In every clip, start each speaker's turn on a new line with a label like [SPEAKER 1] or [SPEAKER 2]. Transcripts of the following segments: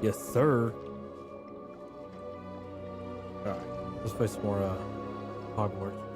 [SPEAKER 1] Yes, sir. Alright, let's play some more Hogwarts.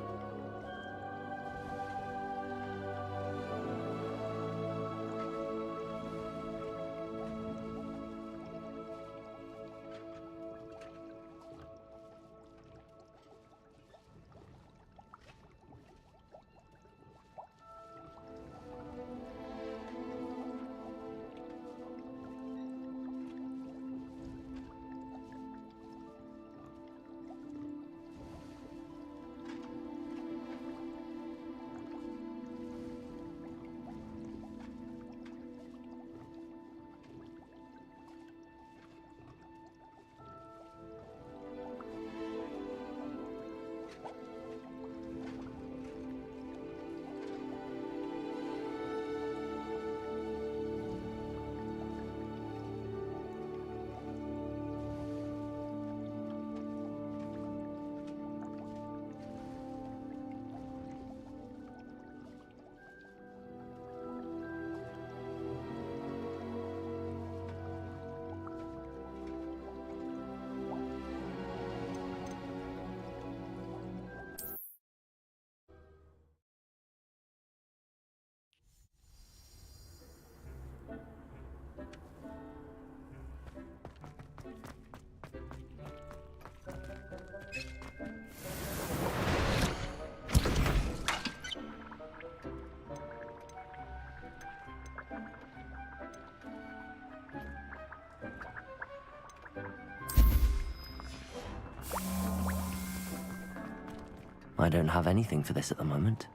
[SPEAKER 2] I don't have anything for this at the moment.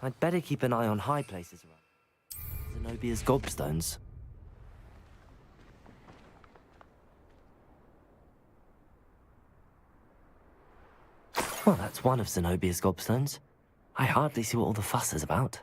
[SPEAKER 2] I'd better keep an eye on high places around. Zenobia's gobstones. Well, that's one of Zenobia's gobstones. I hardly see what all the fuss is about.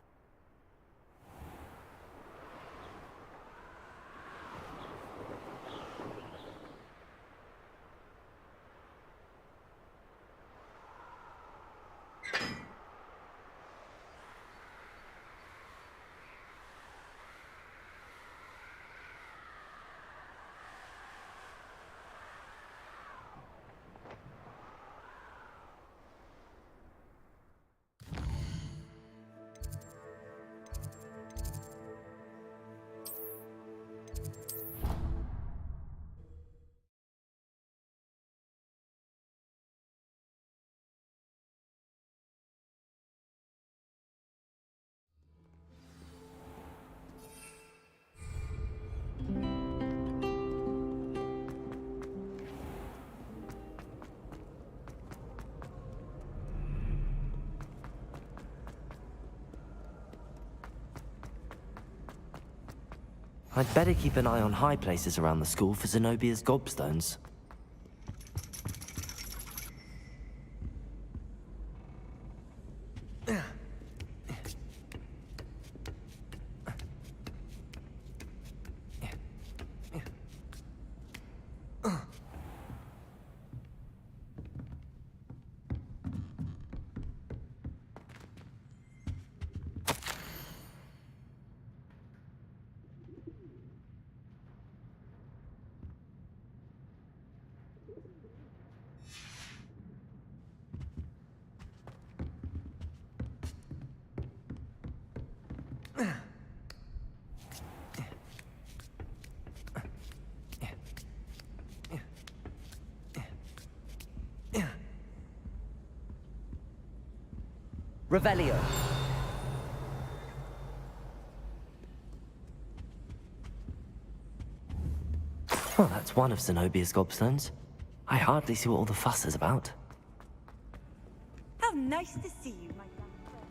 [SPEAKER 2] I'd better keep an eye on high places around the school for Zenobia's gobstones. Revelio. Well, that's one of Zenobia's gobstones. I hardly see what all the fuss is about.
[SPEAKER 3] How nice to see you, my young friend.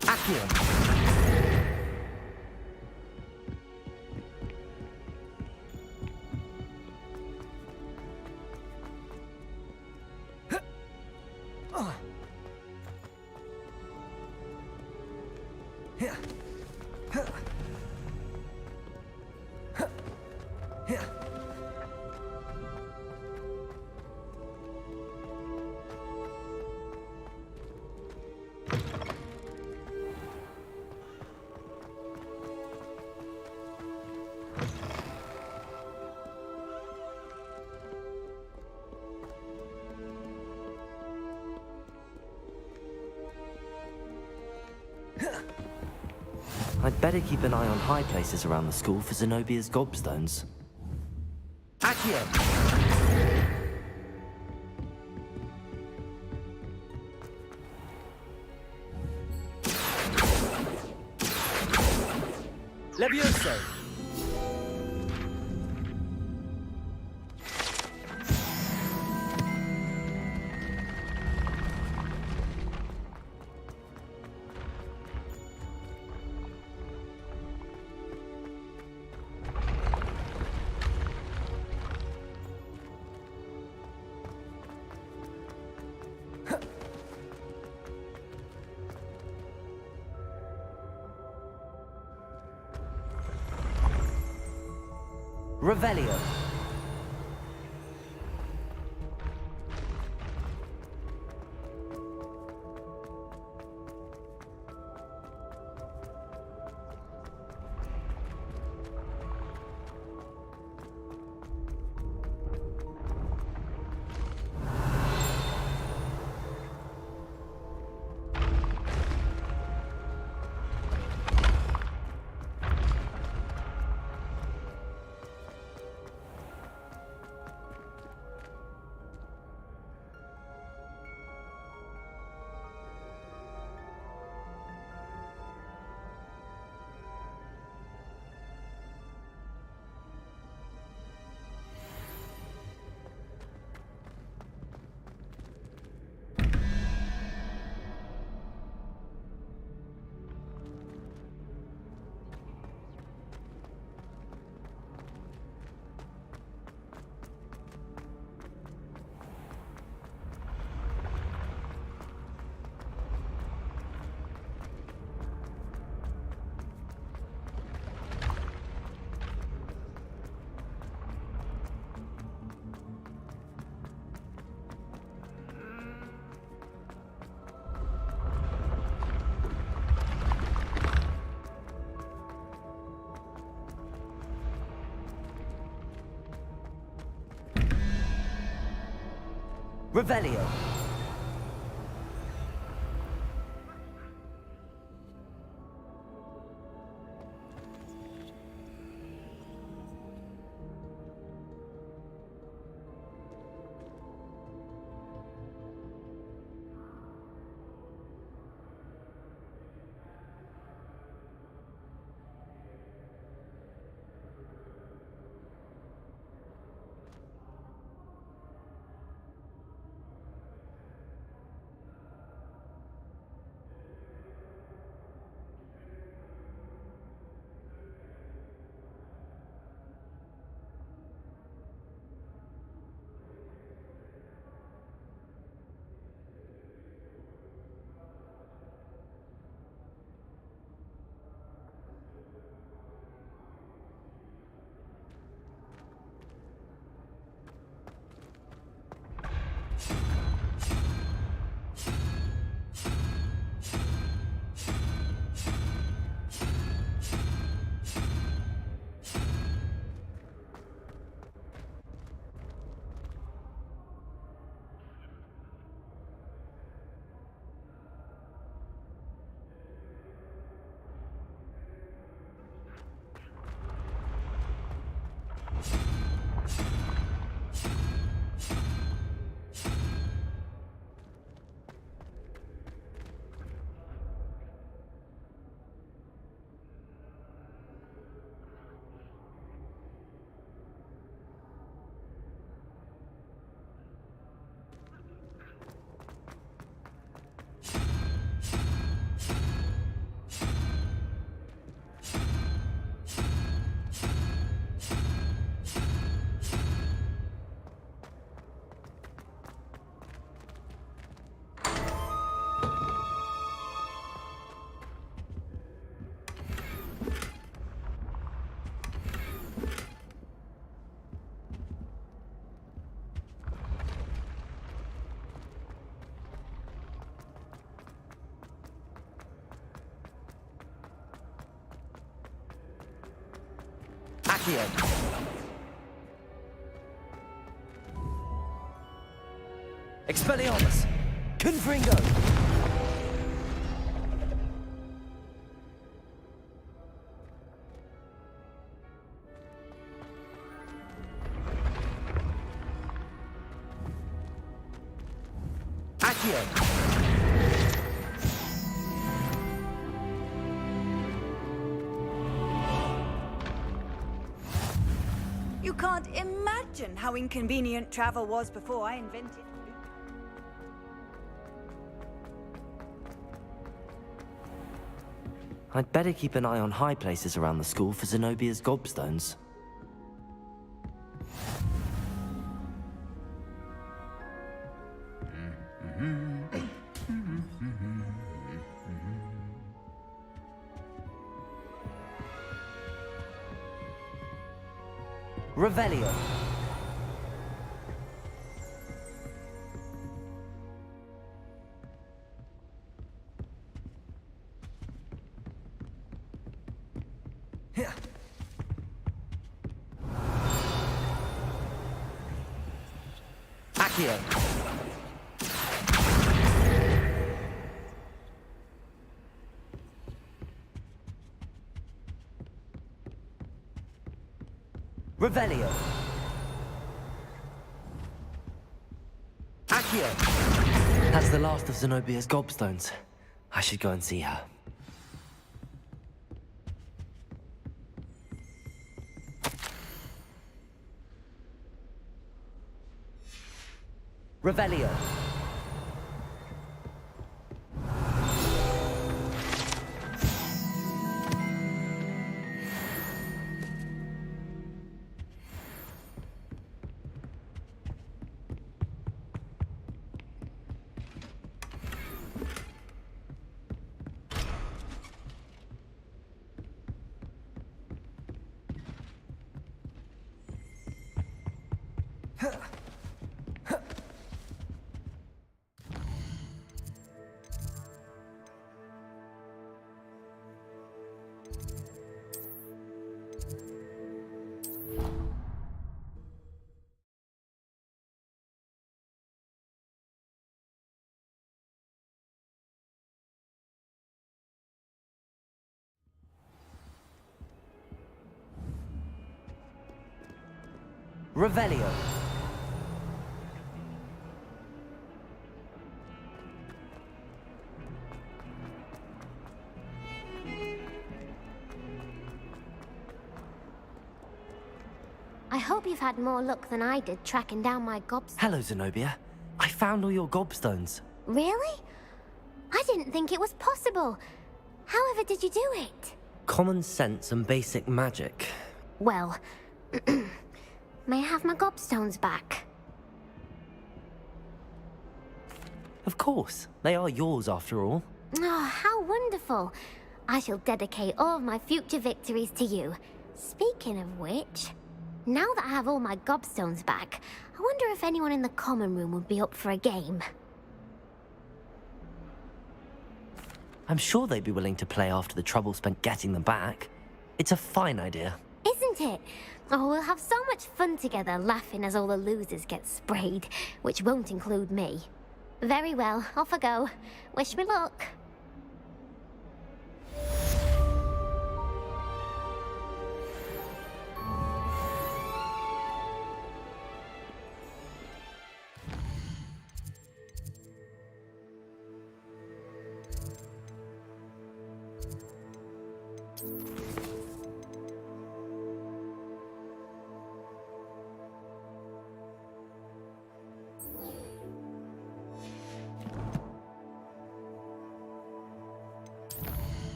[SPEAKER 2] Accio! I'd better keep an eye on high places around the school for Zenobia's gobstones. Accio! Levioso! Revelio. Revelio. Accio. Expelliarmus. Confringo. Accio.
[SPEAKER 3] You can't imagine how inconvenient travel was before I invented it.
[SPEAKER 2] I'd better keep an eye on high places around the school for Zenobia's gobstones. Revelio. Accio. Revelio. Accio. That's the last of Zenobia's gobstones. I should go and see her. Revelio. Revelio.
[SPEAKER 4] I hope you've had more luck than I did tracking down my gobstones.
[SPEAKER 2] Hello, Zenobia. I found all your gobstones.
[SPEAKER 4] Really? I didn't think it was possible. However did you do it?
[SPEAKER 2] Common sense and basic magic.
[SPEAKER 4] Well, may I have my gobstones back?
[SPEAKER 2] Of course. They are yours after all.
[SPEAKER 4] Oh, how wonderful. I shall dedicate all of my future victories to you. Speaking of which, now that I have all my gobstones back, I wonder if anyone in the common room would be up for a game.
[SPEAKER 2] I'm sure they'd be willing to play after the trouble spent getting them back. It's a fine idea.
[SPEAKER 4] Isn't it? Oh, we'll have so much fun together laughing as all the losers get sprayed, which won't include me. Very well, off I go. Wish me luck.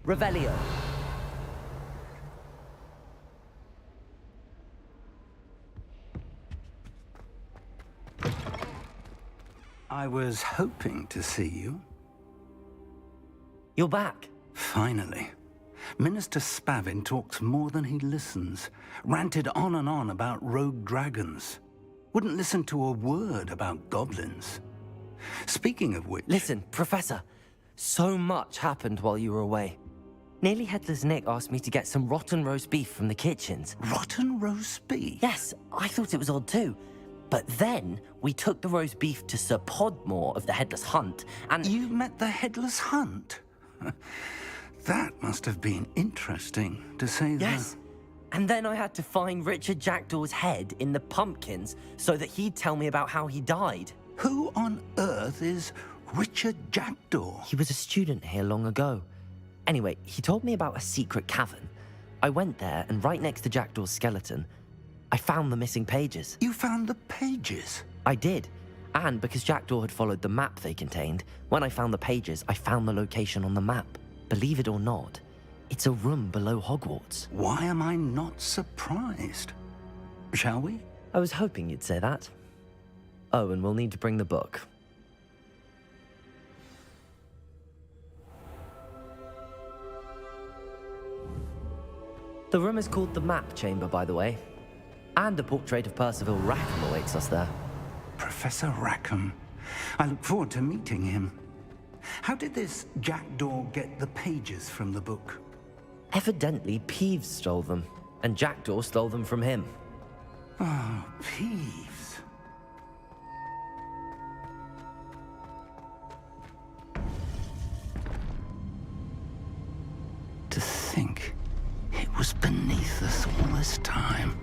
[SPEAKER 2] Revelio.
[SPEAKER 5] I was hoping to see you.
[SPEAKER 2] You're back.
[SPEAKER 5] Finally. Minister Spavin talks more than he listens. Ranted on and on about rogue dragons. Wouldn't listen to a word about goblins. Speaking of which...
[SPEAKER 2] Listen, Professor. So much happened while you were away. Nearly Headless Nick asked me to get some rotten roast beef from the kitchens.
[SPEAKER 5] Rotten roast beef?
[SPEAKER 2] Yes, I thought it was odd too. But then we took the roast beef to Sir Podmore of the Headless Hunt, and...
[SPEAKER 5] You met the Headless Hunt? That must have been interesting, to say the...
[SPEAKER 2] Yes. And then I had to find Richard Jackdaw's head in the pumpkins so that he'd tell me about how he died.
[SPEAKER 5] Who on earth is Richard Jackdaw?
[SPEAKER 2] He was a student here long ago. Anyway, he told me about a secret cavern. I went there, and right next to Jackdaw's skeleton, I found the missing pages.
[SPEAKER 5] You found the pages?
[SPEAKER 2] I did. And because Jackdaw had followed the map they contained, when I found the pages, I found the location on the map. Believe it or not, it's a room below Hogwarts.
[SPEAKER 5] Why am I not surprised? Shall we?
[SPEAKER 2] I was hoping you'd say that. Oh, and we'll need to bring the book. The room is called the Map Chamber, by the way. And a portrait of Percival Rackham awaits us there.
[SPEAKER 5] Professor Rackham. I look forward to meeting him. How did this Jackdaw get the pages from the book?
[SPEAKER 2] Evidently, Peeves stole them, and Jackdaw stole them from him.
[SPEAKER 5] Oh, Peeves. To think it was beneath us all this time.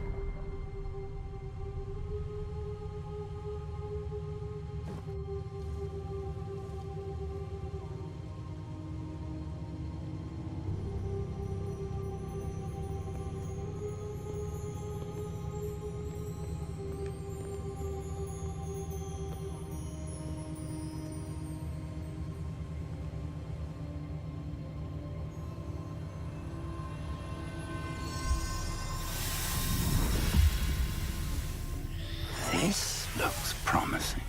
[SPEAKER 5] This looks promising.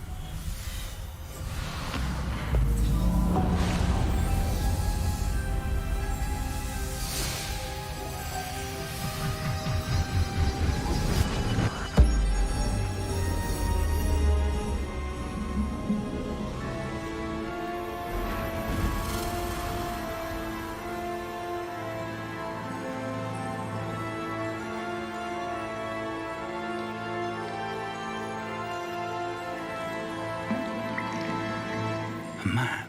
[SPEAKER 5] A map.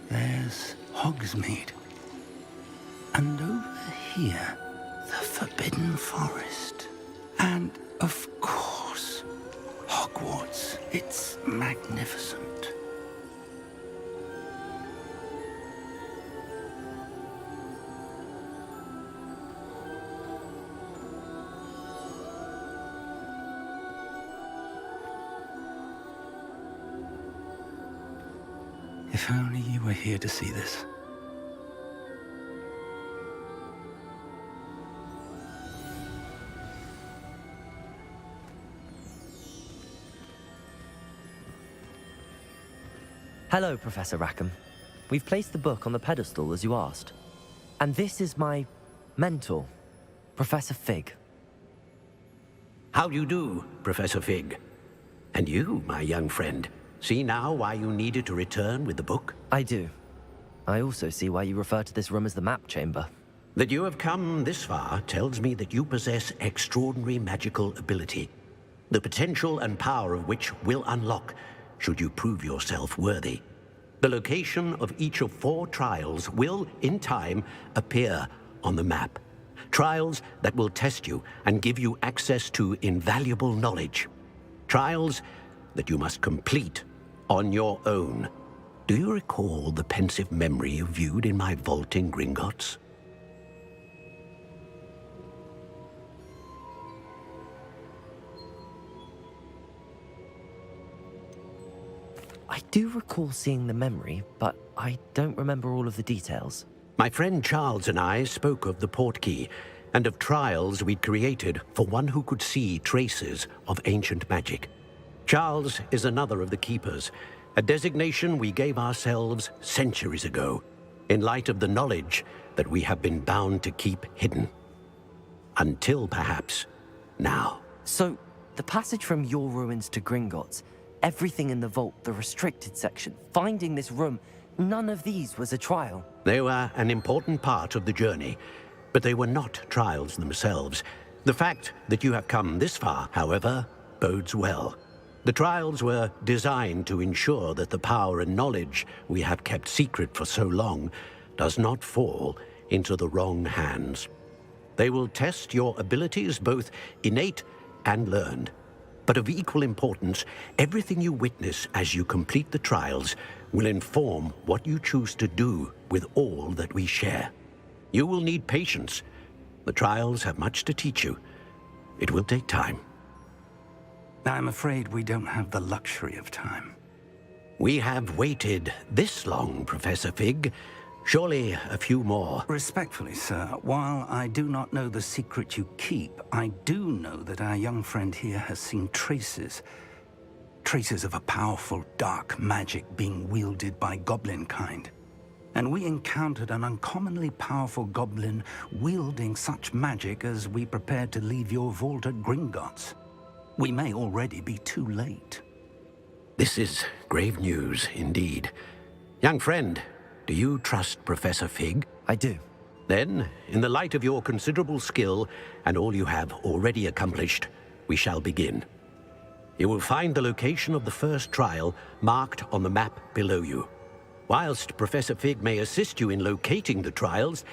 [SPEAKER 5] There's Hogsmeade. And over here, the Forbidden Forest. And, of course, Hogwarts. It's magnificent. If only you were here to see this.
[SPEAKER 2] Hello, Professor Rackham. We've placed the book on the pedestal as you asked. And this is my mentor, Professor Fig.
[SPEAKER 6] How do you do, Professor Fig? And you, my young friend, see now why you needed to return with the book?
[SPEAKER 2] I do. I also see why you refer to this room as the Map Chamber.
[SPEAKER 6] That you have come this far tells me that you possess extraordinary magical ability, the potential and power of which will unlock should you prove yourself worthy. The location of each of 4 trials will, in time, appear on the map. Trials that will test you and give you access to invaluable knowledge. Trials that you must complete on your own. Do you recall the pensive memory you viewed in my vault in Gringotts?
[SPEAKER 2] I do recall seeing the memory, but I don't remember all of the details.
[SPEAKER 6] My friend Charles and I spoke of the portkey and of trials we'd created for one who could see traces of ancient magic. Charles is another of the keepers, a designation we gave ourselves centuries ago, in light of the knowledge that we have been bound to keep hidden. Until perhaps now.
[SPEAKER 2] So, the passage from your ruins to Gringotts, everything in the vault, the restricted section, finding this room, none of these was a trial.
[SPEAKER 6] They were an important part of the journey, but they were not trials themselves. The fact that you have come this far, however, bodes well. The trials were designed to ensure that the power and knowledge we have kept secret for so long does not fall into the wrong hands. They will test your abilities, both innate and learned. But of equal importance, everything you witness as you complete the trials will inform what you choose to do with all that we share. You will need patience. The trials have much to teach you. It will take time.
[SPEAKER 5] I'm afraid we don't have the luxury of time.
[SPEAKER 6] We have waited this long, Professor Fig. Surely a few more.
[SPEAKER 5] Respectfully, sir, while I do not know the secret you keep, I do know that our young friend here has seen traces of a powerful dark magic being wielded by goblin kind. And we encountered an uncommonly powerful goblin wielding such magic as we prepared to leave your vault at Gringotts. We may already be too late.
[SPEAKER 6] This is grave news indeed. Young friend, do you trust Professor Fig?
[SPEAKER 2] I do.
[SPEAKER 6] Then, in the light of your considerable skill and all you have already accomplished, we shall begin. You will find the location of the first trial marked on the map below you. Whilst Professor Fig may assist you in locating the trials,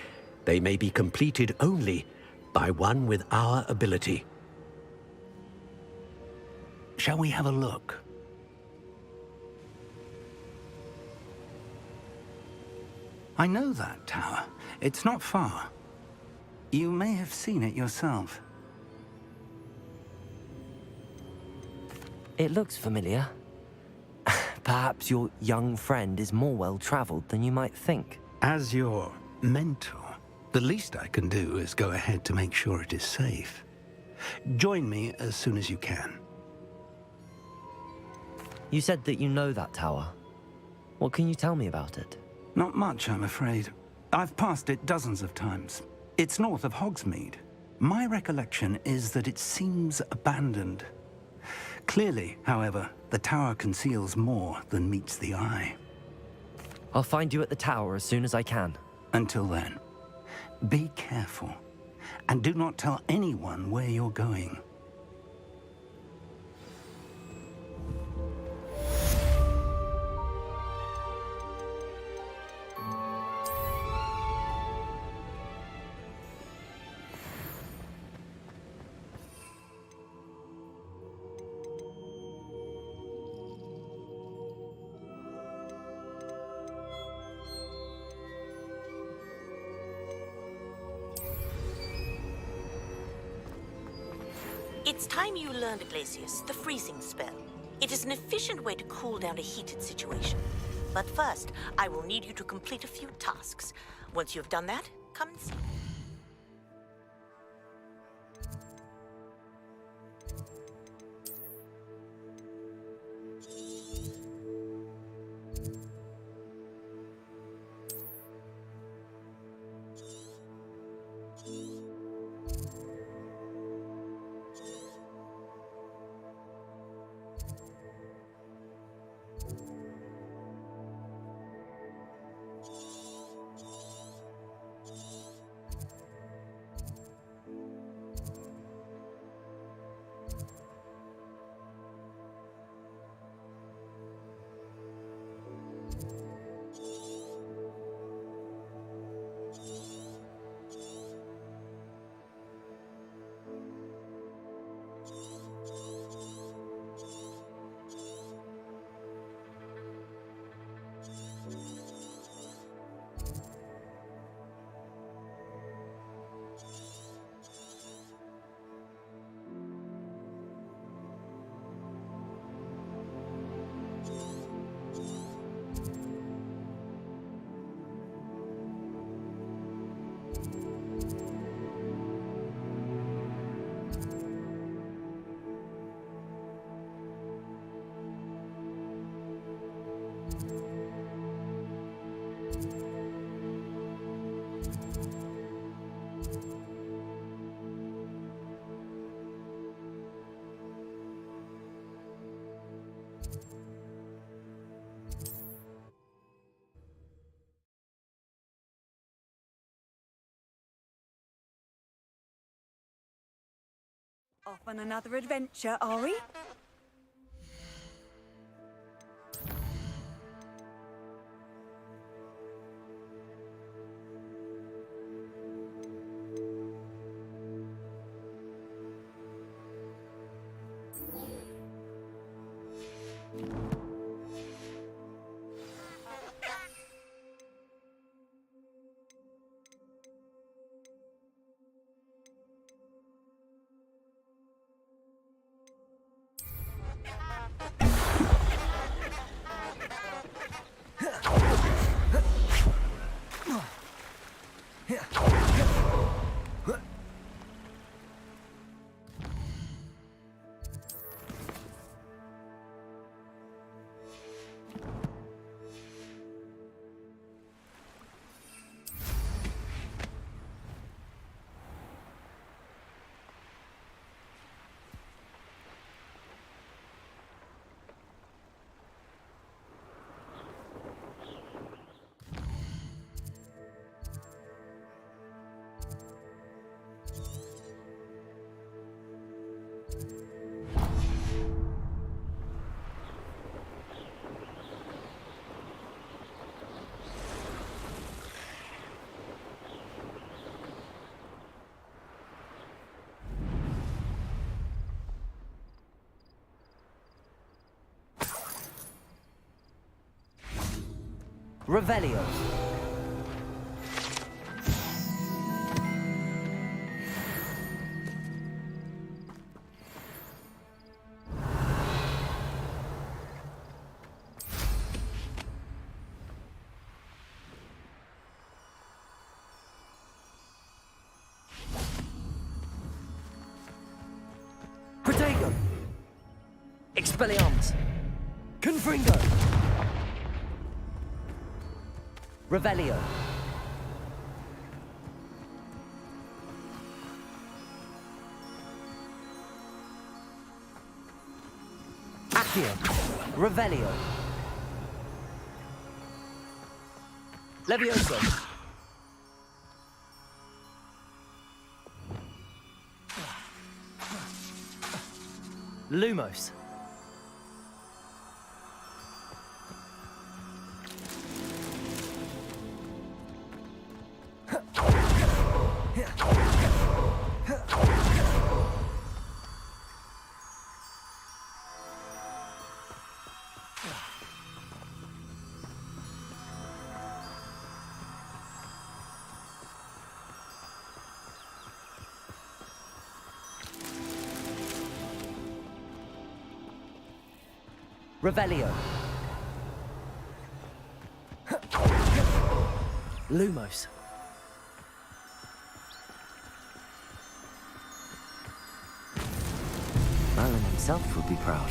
[SPEAKER 6] they may be completed only by one with our ability.
[SPEAKER 5] Shall we have a look? I know that tower. It's not far. You may have seen it yourself.
[SPEAKER 2] It looks familiar. Perhaps your young friend is more well-traveled than you might think.
[SPEAKER 5] As your mentor, the least I can do is go ahead to make sure it is safe. Join me as soon as you can.
[SPEAKER 2] You said that you know that tower. What can you tell me about it?
[SPEAKER 5] Not much, I'm afraid. I've passed it dozens of times. It's north of Hogsmeade. My recollection is that it seems abandoned. Clearly, however, the tower conceals more than meets the eye.
[SPEAKER 2] I'll find you at the tower as soon as I can.
[SPEAKER 5] Until then, be careful, and do not tell anyone where you're going.
[SPEAKER 7] It's time you learned, Glacius, the freezing spell. It is an efficient way to cool down a heated situation. But first, I will need you to complete a few tasks. Once you've done that, come and see me.
[SPEAKER 3] Off on another adventure, are we?
[SPEAKER 2] Revelio. Protego. Expelliarmus. Confringo. Revelio. Accio. Revelio. Levioso. Lumos. Revelio. Lumos. Merlin himself would be proud.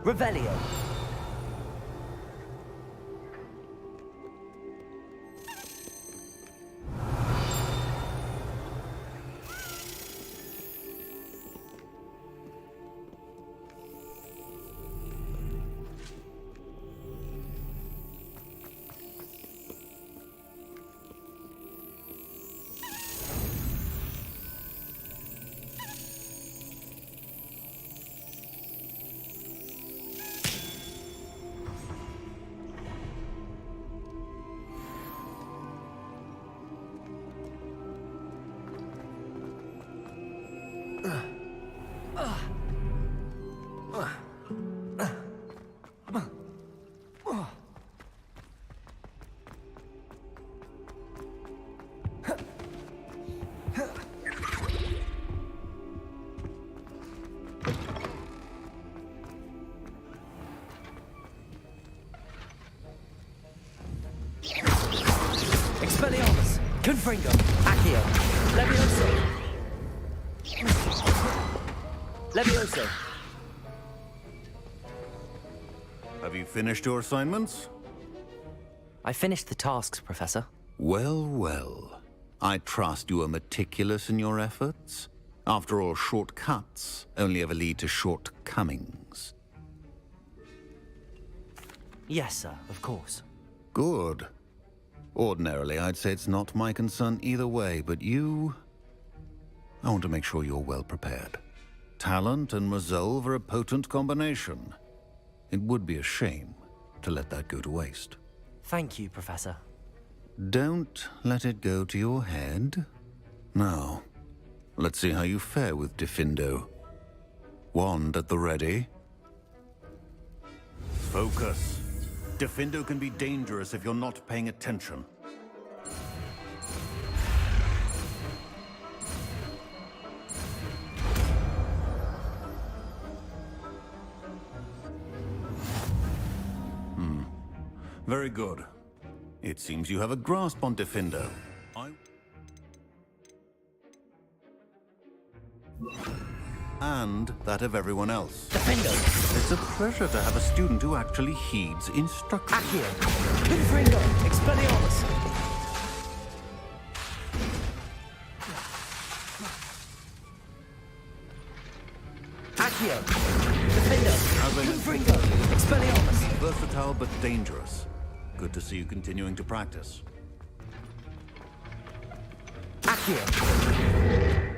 [SPEAKER 2] Revelio. Expelliarmus! Confringo! Accio! Levioso! Levioso!
[SPEAKER 8] Have you finished your assignments?
[SPEAKER 2] I finished the tasks, Professor.
[SPEAKER 8] Well, well. I trust you are meticulous in your efforts. After all, shortcuts only ever lead to shortcomings.
[SPEAKER 2] Yes, sir, of course.
[SPEAKER 8] Good. Ordinarily, I'd say it's not my concern either way, but you... I want to make sure you're well prepared. Talent and resolve are a potent combination. It would be a shame to let that go to waste.
[SPEAKER 2] Thank you, Professor.
[SPEAKER 8] Don't let it go to your head. Now, let's see how you fare with Diffindo. Wand at the ready. Focus. Diffindo can be dangerous if you're not paying attention. Very good. It seems you have a grasp on Diffindo. And that of everyone else.
[SPEAKER 2] Diffindo!
[SPEAKER 8] It's a pleasure to have a student who actually heeds instruction.
[SPEAKER 2] Accio! Confringo! Expelliarmus! Accio! Diffindo! Confringo! Expelliarmus!
[SPEAKER 8] Versatile but dangerous. Good to see you continuing to practice.
[SPEAKER 2] Accio!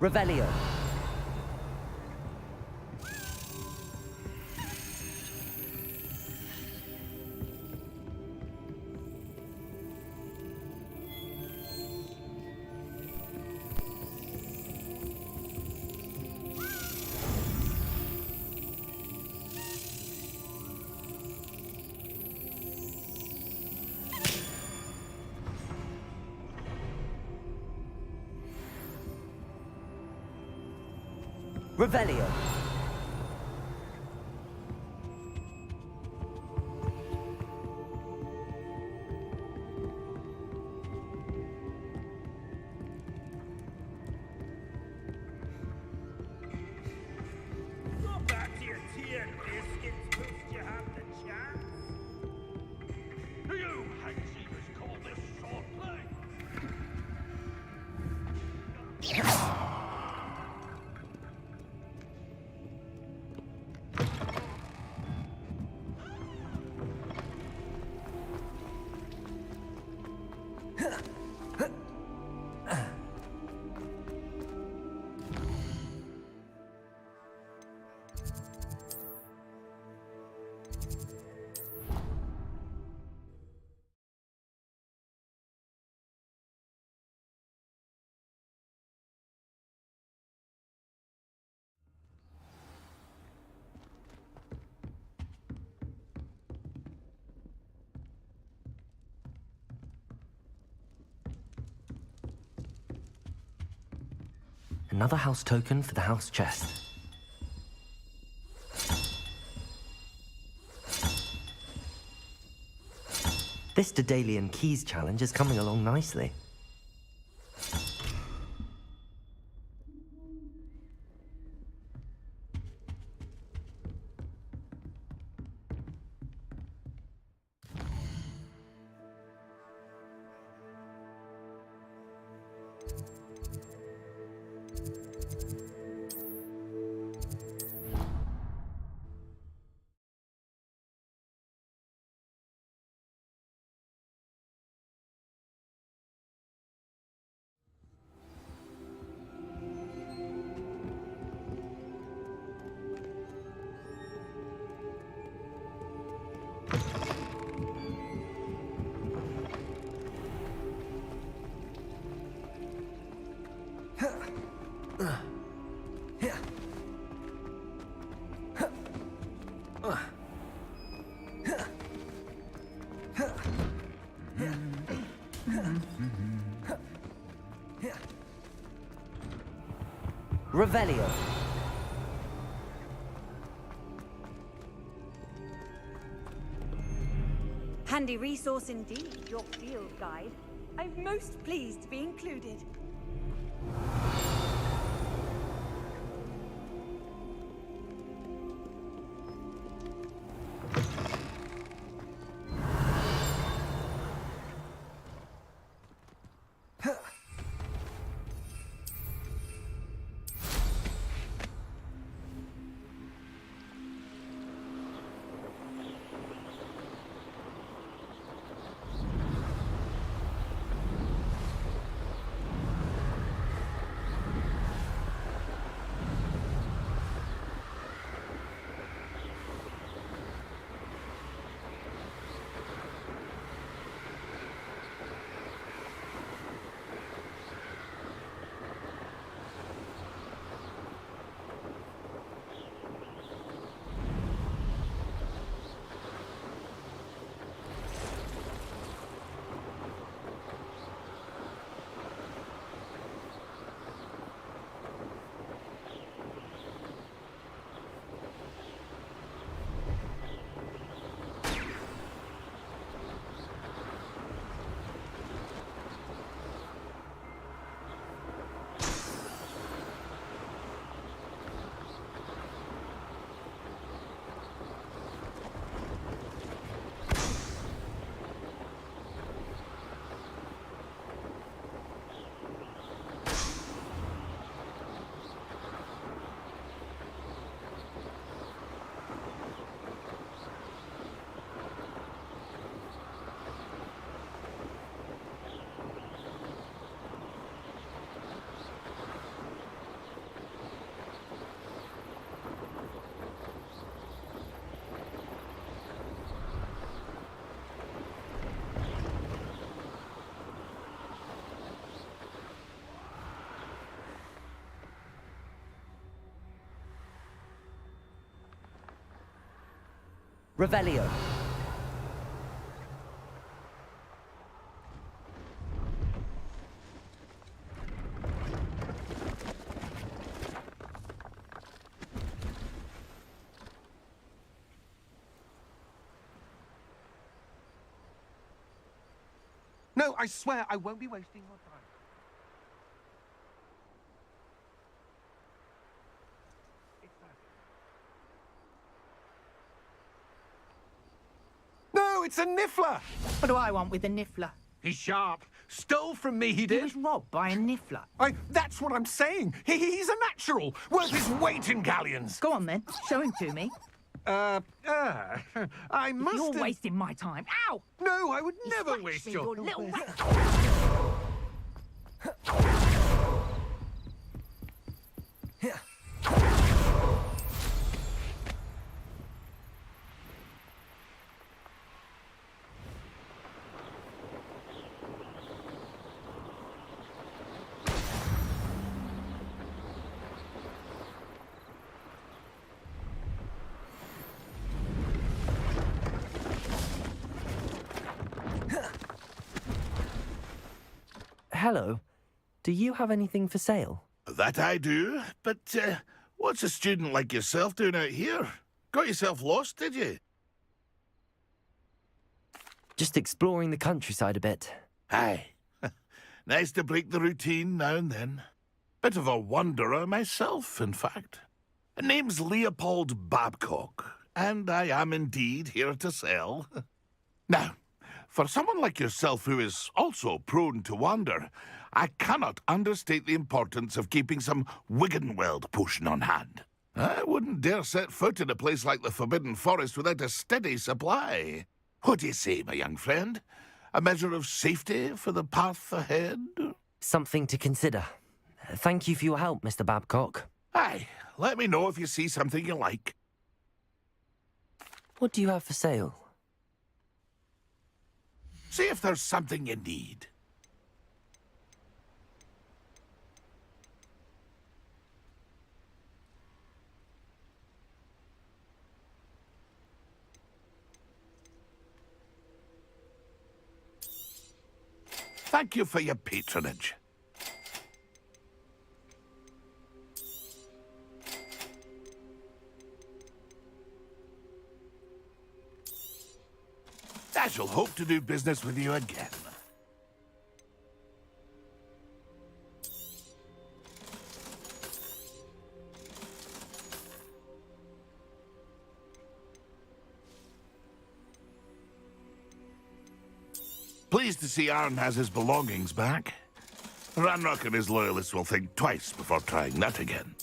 [SPEAKER 2] Revelio. Revelio.
[SPEAKER 9] Go back to your tea and biscuits, post you have the chance.
[SPEAKER 2] Another house token for the house chest. This Daedalian Keys challenge is coming along nicely. Revelio.
[SPEAKER 3] Handy resource indeed, your field guide. I'm most pleased to be included.
[SPEAKER 2] Revelio.
[SPEAKER 10] No, I swear I won't be wasting your time. No, it's a niffler!
[SPEAKER 11] What do I want with a niffler?
[SPEAKER 10] He's sharp. Stole from me, he
[SPEAKER 11] He
[SPEAKER 10] did.
[SPEAKER 11] was robbed by a niffler.
[SPEAKER 10] That's what I'm saying. He's a natural. Worth his weight in galleons.
[SPEAKER 11] Go on then, show him to me.
[SPEAKER 10] I must
[SPEAKER 11] You're
[SPEAKER 10] have...
[SPEAKER 11] wasting my time. Ow!
[SPEAKER 10] No, I would
[SPEAKER 11] You
[SPEAKER 10] never
[SPEAKER 11] scratched
[SPEAKER 10] waste
[SPEAKER 11] me,
[SPEAKER 10] your...
[SPEAKER 11] you little rat.
[SPEAKER 2] Hello. Do you have anything for sale?
[SPEAKER 12] That I do, but what's a student like yourself doing out here? Got yourself lost, did you?
[SPEAKER 2] Just exploring the countryside a bit.
[SPEAKER 12] Aye. Nice to break the routine now and then. Bit of a wanderer myself, in fact. Name's Leopold Babcock, and I am indeed here to sell. Now, for someone like yourself who is also prone to wander, I cannot understate the importance of keeping some Wiggenweld potion on hand. I wouldn't dare set foot in a place like the Forbidden Forest without a steady supply. What do you say, my young friend? A measure of safety for the path ahead?
[SPEAKER 2] Something to consider. Thank you for your help, Mr. Babcock.
[SPEAKER 12] Aye, let me know if you see something you like.
[SPEAKER 2] What do you have for sale?
[SPEAKER 12] See if there's something you need. Thank you for your patronage. I shall hope to do business with you again. Pleased to see Arn has his belongings back. Ranrock and his loyalists will think twice before trying that again.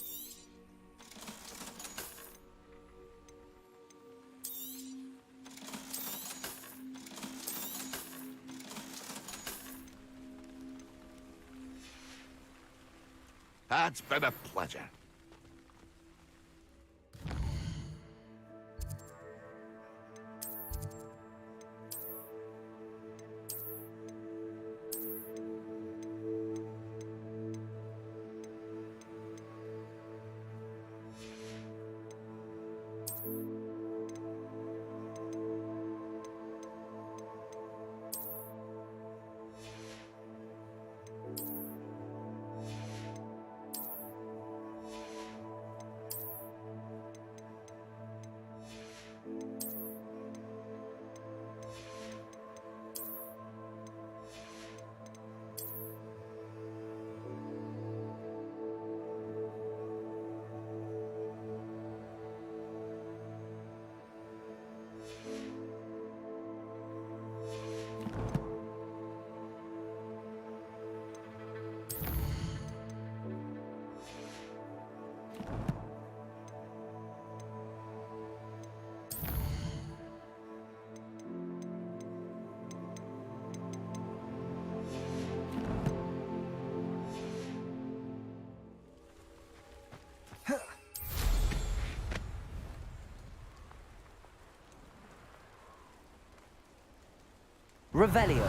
[SPEAKER 12] It's been a pleasure.
[SPEAKER 2] Revelio.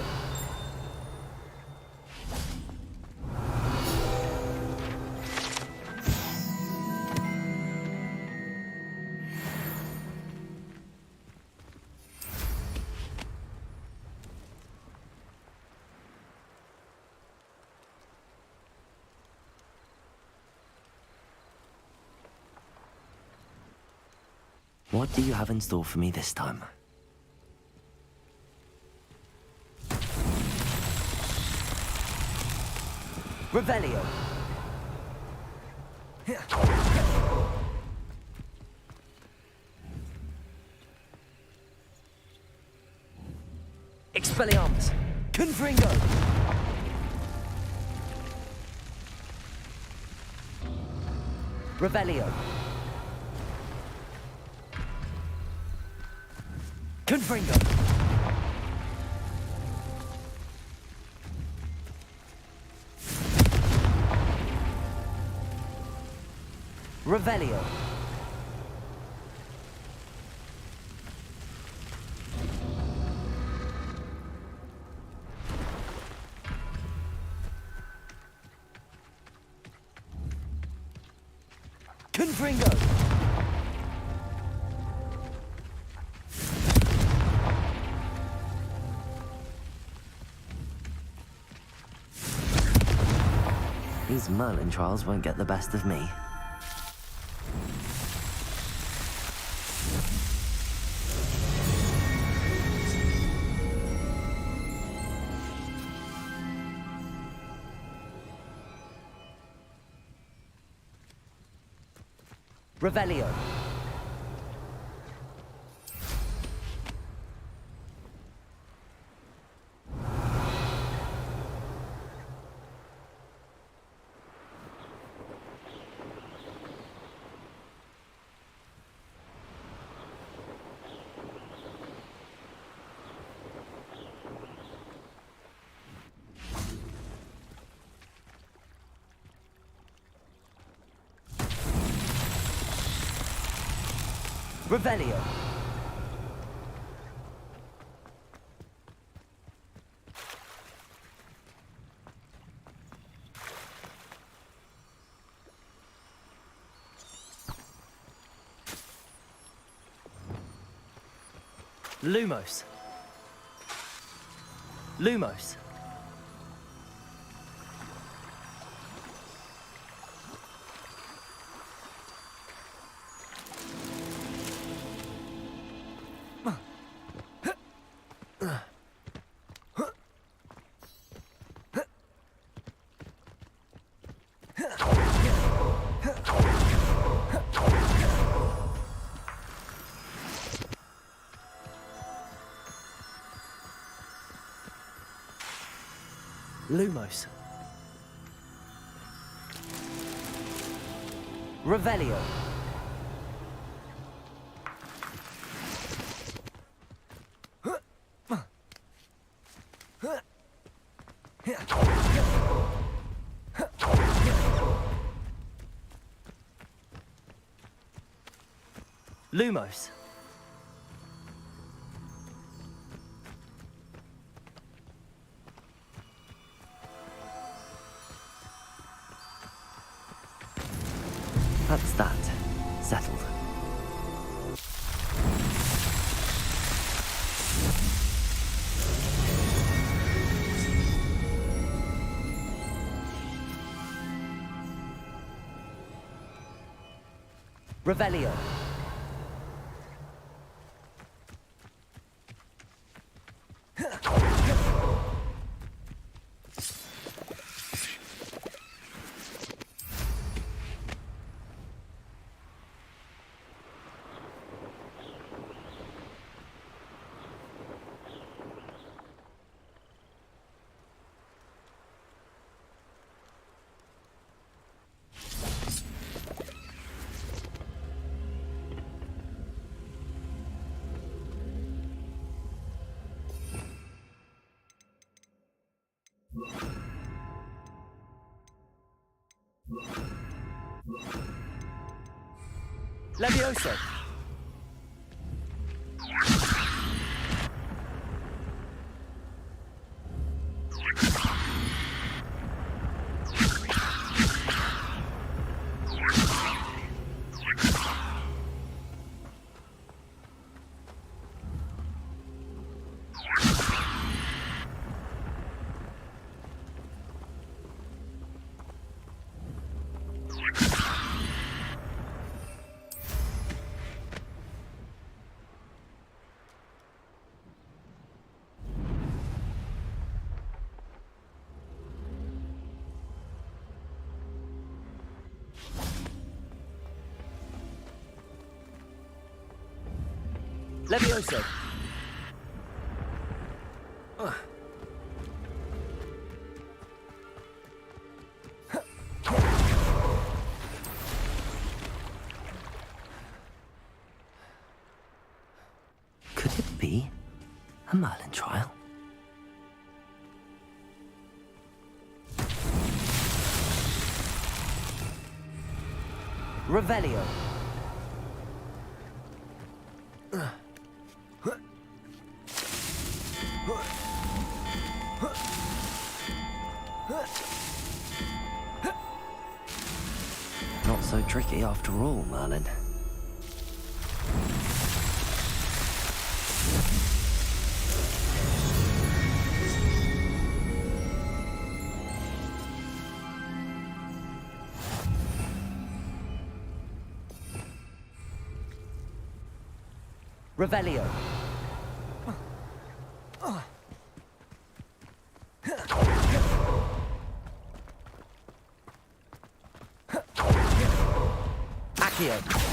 [SPEAKER 2] What do you have in store for me this time? Revelio. Expelliarmus. Confringo. Revelio. Confringo. Revelio. Confringo. These Merlin trials won't get the best of me. Revelio. Revelio. Lumos. Lumos. Lumos. Revelio. Lumos. That's that. Settled. Revelio. Levioso. Levioso. Could it be a Merlin trial? Revelio. Not so tricky after all, Merlin. Revelio. Accio.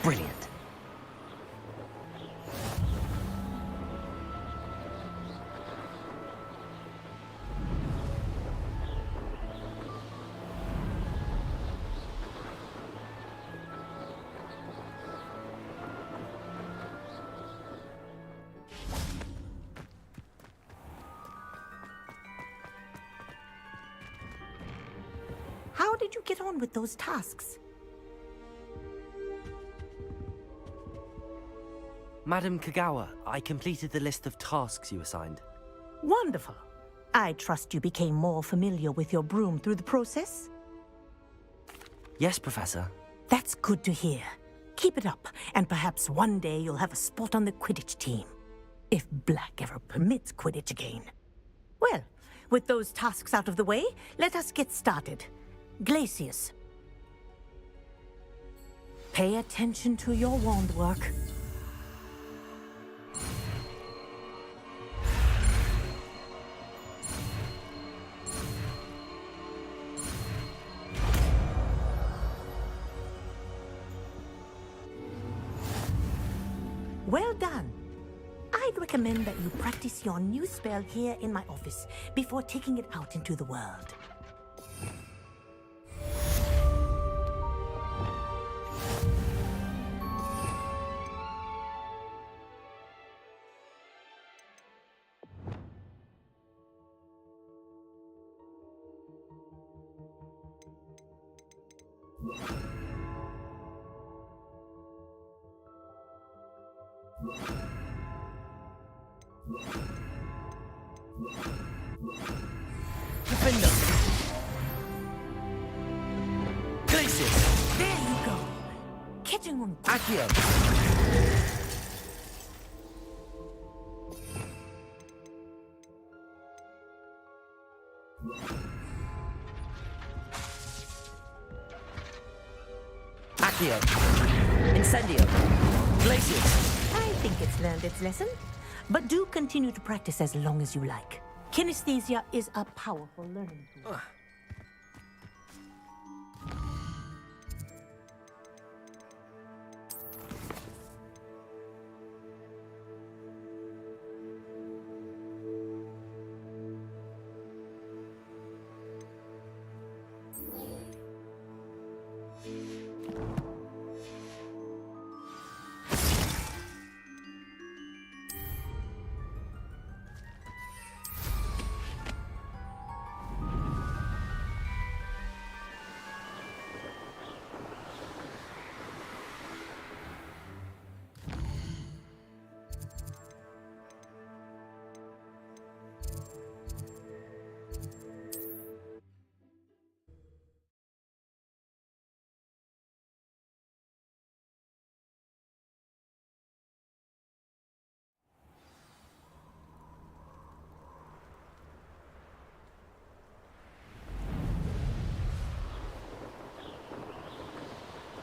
[SPEAKER 2] Brilliant.
[SPEAKER 7] How did you get on with those tasks?
[SPEAKER 2] Madam Kagawa, I completed the list of tasks you assigned.
[SPEAKER 7] Wonderful. I trust you became more familiar with your broom through the process?
[SPEAKER 2] Yes, Professor.
[SPEAKER 7] That's good to hear. Keep it up, and perhaps one day you'll have a spot on the Quidditch team. If Black ever permits Quidditch again. Well, with those tasks out of the way, let us get started. Glacius. Pay attention to your wand work. Well done. I'd recommend that you practice your new spell here in my office before taking it out into the world.
[SPEAKER 2] Defender. Glacius.
[SPEAKER 7] There you go. Catching on.
[SPEAKER 2] Accio. Accio. Incendio. Glacius.
[SPEAKER 7] I think it's learned its lesson, but do continue to practice as long as you like. Kinesthesia is a powerful learning tool.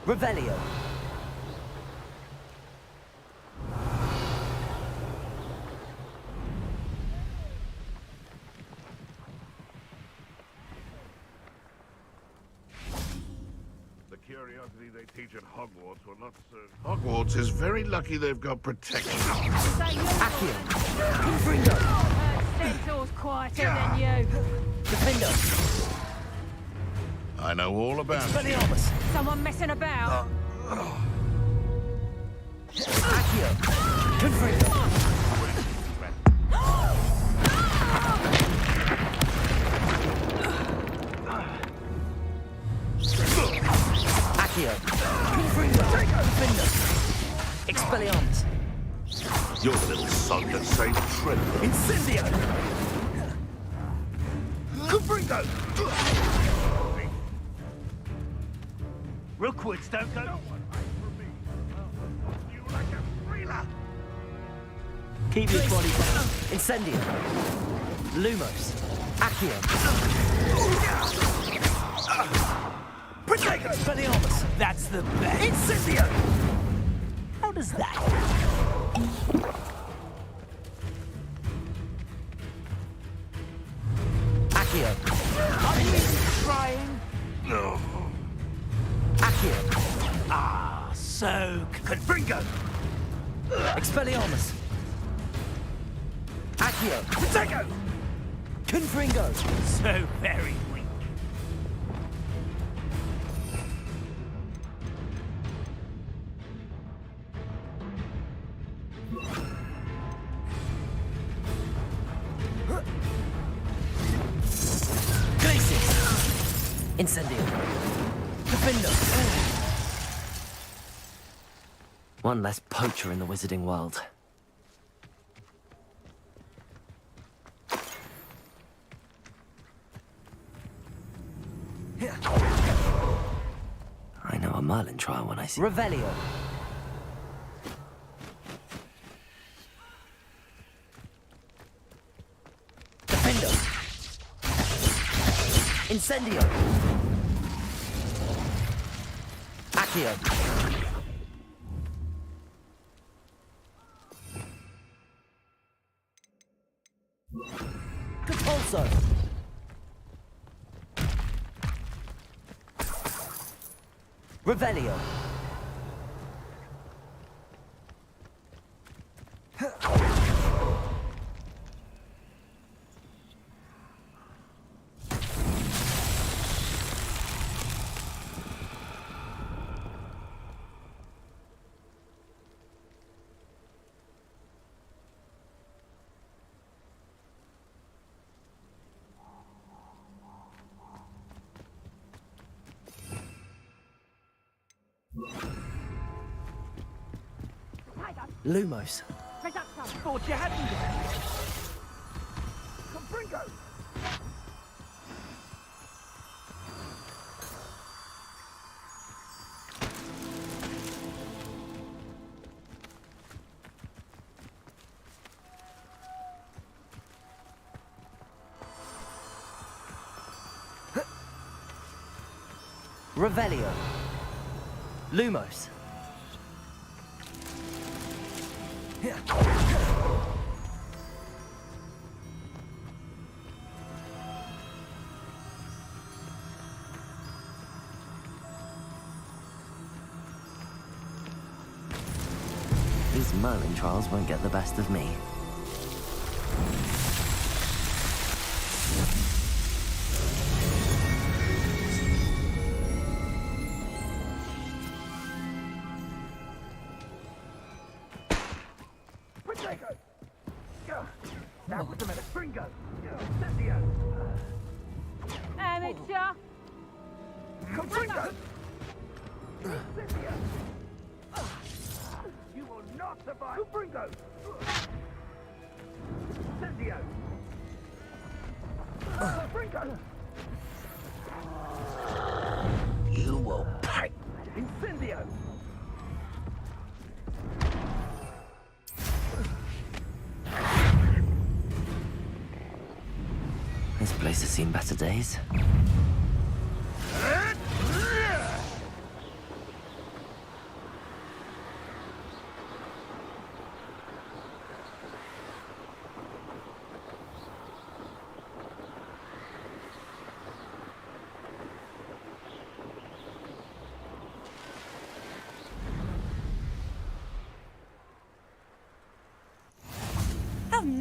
[SPEAKER 2] Revelio.
[SPEAKER 12] The curiosity they teach at Hogwarts will not serve. Hogwarts is very lucky they've got protection.
[SPEAKER 2] Accio. Confringo.
[SPEAKER 9] Centaur's quieter than you.
[SPEAKER 2] Defendo.
[SPEAKER 12] I know all about it.
[SPEAKER 2] Expelliarmus.
[SPEAKER 9] Someone messing about?
[SPEAKER 2] Accio. Confringo. Accio. Confringo. Defendo. Expelliarmus.
[SPEAKER 12] You're the little son that saved Trent.
[SPEAKER 2] Incendio.
[SPEAKER 12] Confringo!
[SPEAKER 10] Rookwards don't go.
[SPEAKER 12] You like a freeler.
[SPEAKER 2] Keep your body down. Incendio. Lumos. Accio. Protego. Expelliarmus.
[SPEAKER 10] That's the best.
[SPEAKER 2] Incendio. How does that? Accio.
[SPEAKER 10] Are you even trying?
[SPEAKER 12] No.
[SPEAKER 2] Accio.
[SPEAKER 10] Ah, so Confringo.
[SPEAKER 2] Expelliarmus. Accio.
[SPEAKER 10] Protego.
[SPEAKER 2] Confringo.
[SPEAKER 10] So very weak.
[SPEAKER 2] Glacius. Incendio. Defendo. One less poacher in the wizarding world. I know a Merlin trial when I see Revelio. Defendo. Incendio. Accio. Compulso. Revelio. Lumos.
[SPEAKER 10] Thought you hadn't. Confringo.
[SPEAKER 2] Revelio. Lumos. These Merlin trials won't get the best of me.
[SPEAKER 10] That was a minute. Fringo. Incendio.
[SPEAKER 9] Amateur.
[SPEAKER 10] Confringo. Incendio. You will not survive. Confringo. Incendio. Confringo.
[SPEAKER 6] You will pay.
[SPEAKER 10] Incendio.
[SPEAKER 2] This place has seen better days.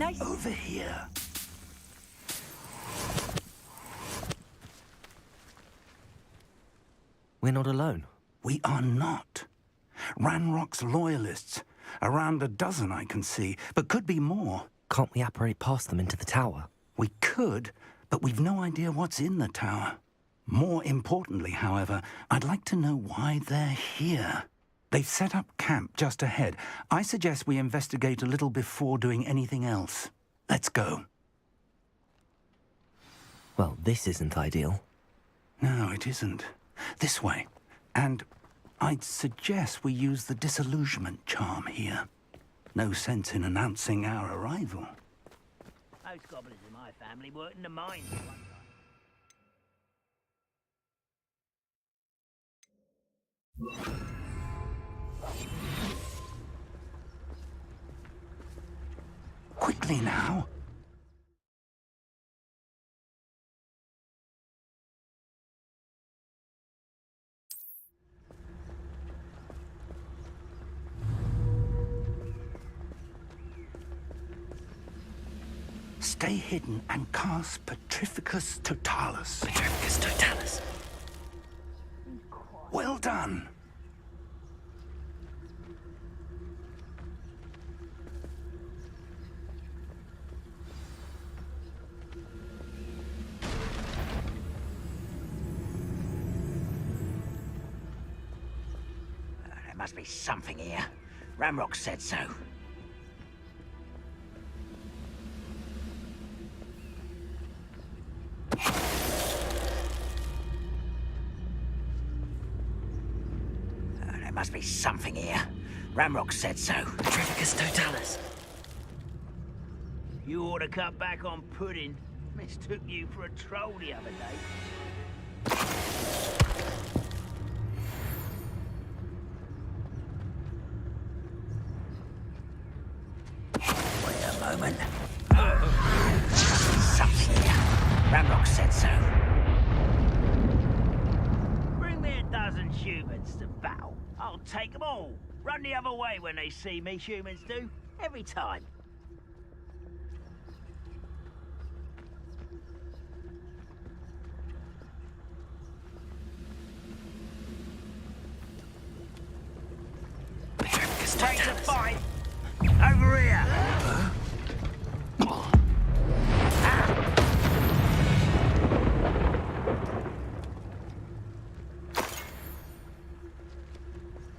[SPEAKER 3] nice.
[SPEAKER 5] Over here.
[SPEAKER 2] We're not alone.
[SPEAKER 5] We are not. Ranrock's loyalists. Around a dozen I can see, but could be more.
[SPEAKER 2] Can't we apparate past them into the tower?
[SPEAKER 5] We could, but we've no idea what's in the tower. More importantly, however, I'd like to know why they're here. They've set up camp just ahead. I suggest we investigate a little before doing anything else. Let's go.
[SPEAKER 2] Well, this isn't ideal.
[SPEAKER 5] No, it isn't. This way. And I'd suggest we use the disillusionment charm here. No sense in announcing our arrival.
[SPEAKER 13] Most goblins in my family worked in the mines at one time.
[SPEAKER 5] Quickly now. Stay hidden and cast Petrificus Totalis.
[SPEAKER 2] Petrificus Totalis.
[SPEAKER 5] Well done.
[SPEAKER 13] There must be something here. Ramrock said so. There must be something here. Ramrock said so.
[SPEAKER 2] Petrificus Totalis.
[SPEAKER 13] You ought to cut back on pudding. Mistook you for a troll the other day.
[SPEAKER 5] Wait a moment.
[SPEAKER 13] Something here. Ramrock said so. Bring me a dozen humans to battle. I'll take them all. Run the other way when they see me, humans do. Every time. Break the fight! Over here!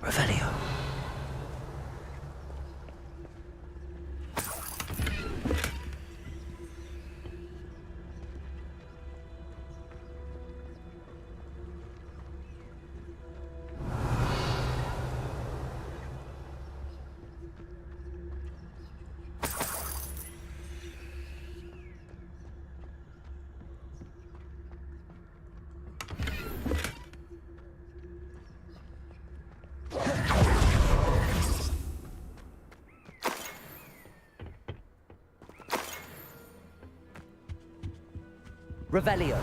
[SPEAKER 2] Revelio. Revelio.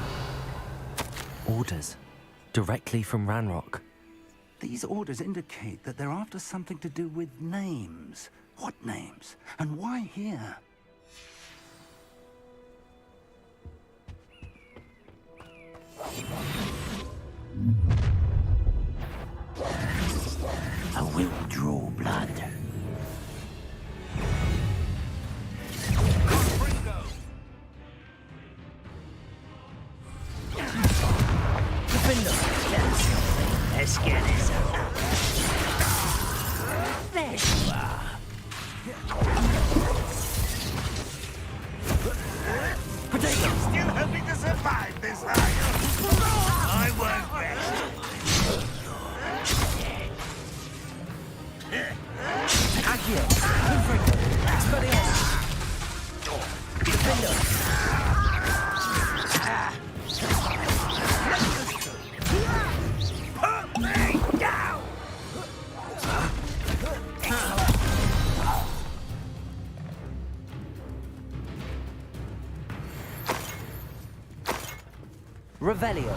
[SPEAKER 2] Orders. Directly from Ranrock.
[SPEAKER 5] These orders indicate that they're after something to do with names. What names? And why here?
[SPEAKER 13] I will draw blood. Let's get this out. There you are.
[SPEAKER 12] Still hoping to survive this, are you? I won't rest.
[SPEAKER 2] Accio. Infringo. Expelliarmus. Defendo.
[SPEAKER 12] Put me down!
[SPEAKER 2] Revelio.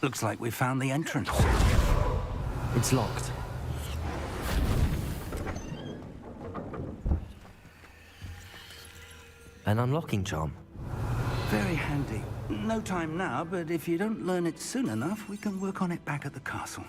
[SPEAKER 5] Looks like we found the entrance.
[SPEAKER 2] It's locked. An unlocking charm.
[SPEAKER 5] Very handy. No time now, but if you don't learn it soon enough, we can work on it back at the castle.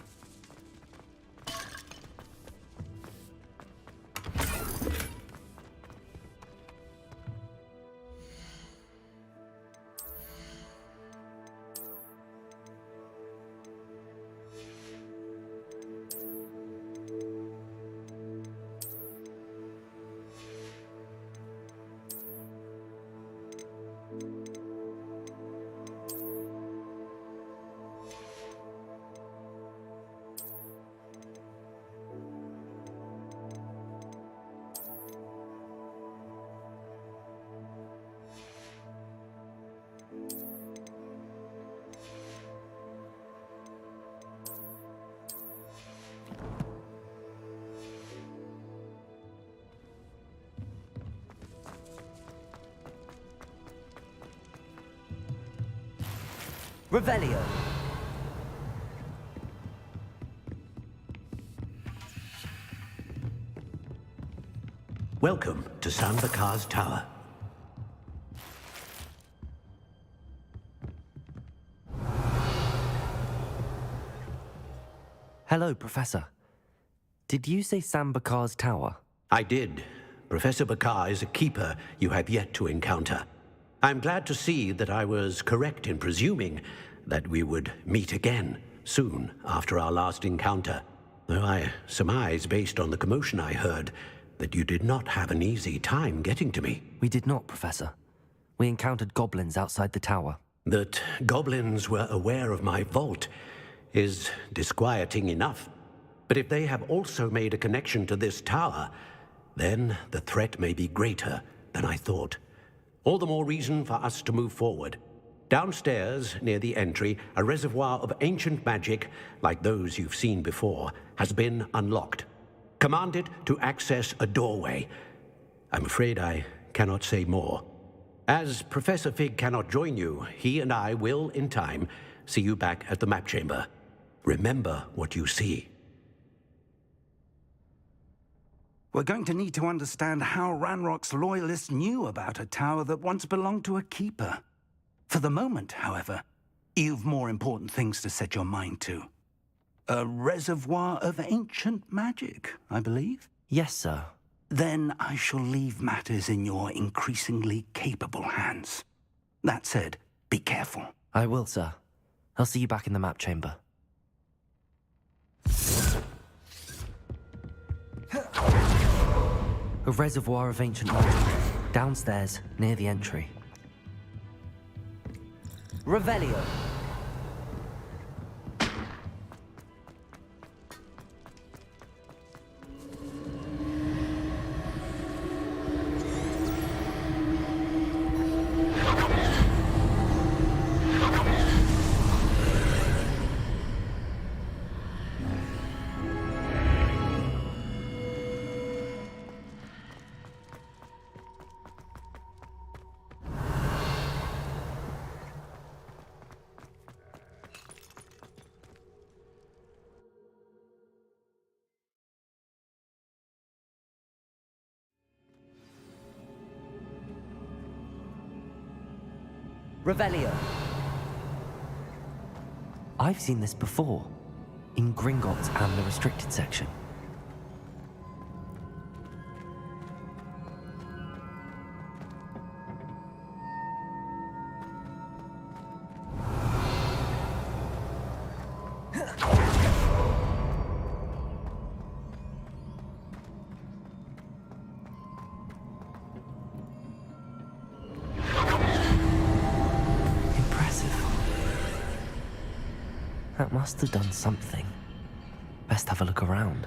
[SPEAKER 2] Revelio.
[SPEAKER 6] Welcome to Sambakar's Tower.
[SPEAKER 2] Hello, Professor. Did you say Sambakar's Tower?
[SPEAKER 6] I did. Professor Bakar is a keeper you have yet to encounter. I'm glad to see that I was correct in presuming that we would meet again soon after our last encounter, though I surmise, based on the commotion I heard, that you did not have an easy time getting to me.
[SPEAKER 2] We did not, Professor. We encountered goblins outside the tower.
[SPEAKER 6] That goblins were aware of my vault is disquieting enough. But if they have also made a connection to this tower, then the threat may be greater than I thought. All the more reason for us to move forward. Downstairs, near the entry, a reservoir of ancient magic, like those you've seen before, has been unlocked. Command it to access a doorway. I'm afraid I cannot say more. As Professor Fig cannot join you, he and I will, in time, see you back at the map chamber. Remember what you see.
[SPEAKER 5] We're going to need to understand how Ranrock's loyalists knew about a tower that once belonged to a keeper. For the moment, however, you've more important things to set your mind to. A reservoir of ancient magic, I believe?
[SPEAKER 2] Yes, sir.
[SPEAKER 5] Then I shall leave matters in your increasingly capable hands. That said, be careful.
[SPEAKER 2] I will, sir. I'll see you back in the map chamber. A reservoir of ancient magic, downstairs, near the entry. Revelio. Revelio. I've seen this before, in Gringotts and the restricted section. That must have done something. Best have a look around.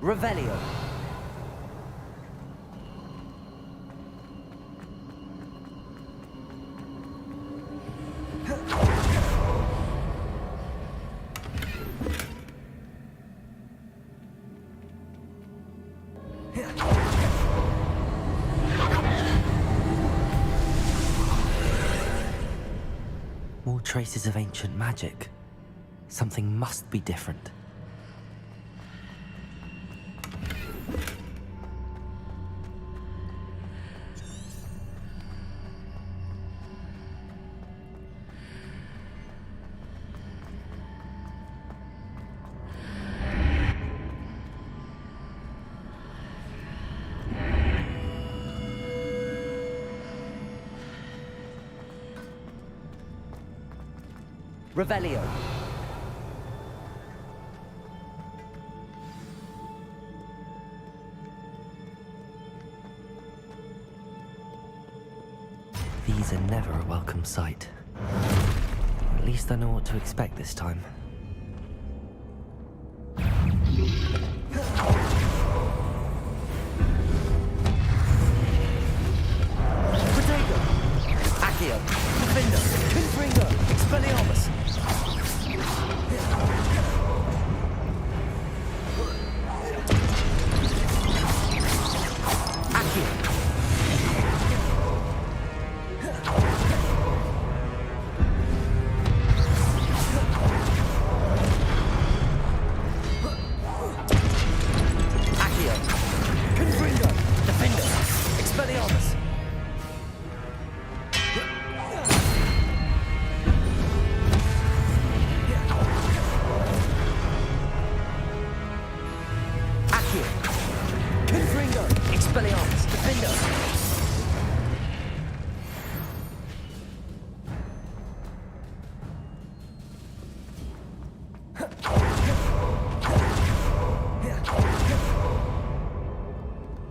[SPEAKER 2] Revelio. More traces of ancient magic. Something must be different. Revelio. These are never a welcome sight. At least I know what to expect this time. Protego! Accio! Defender! Confringo! Expelliarmus!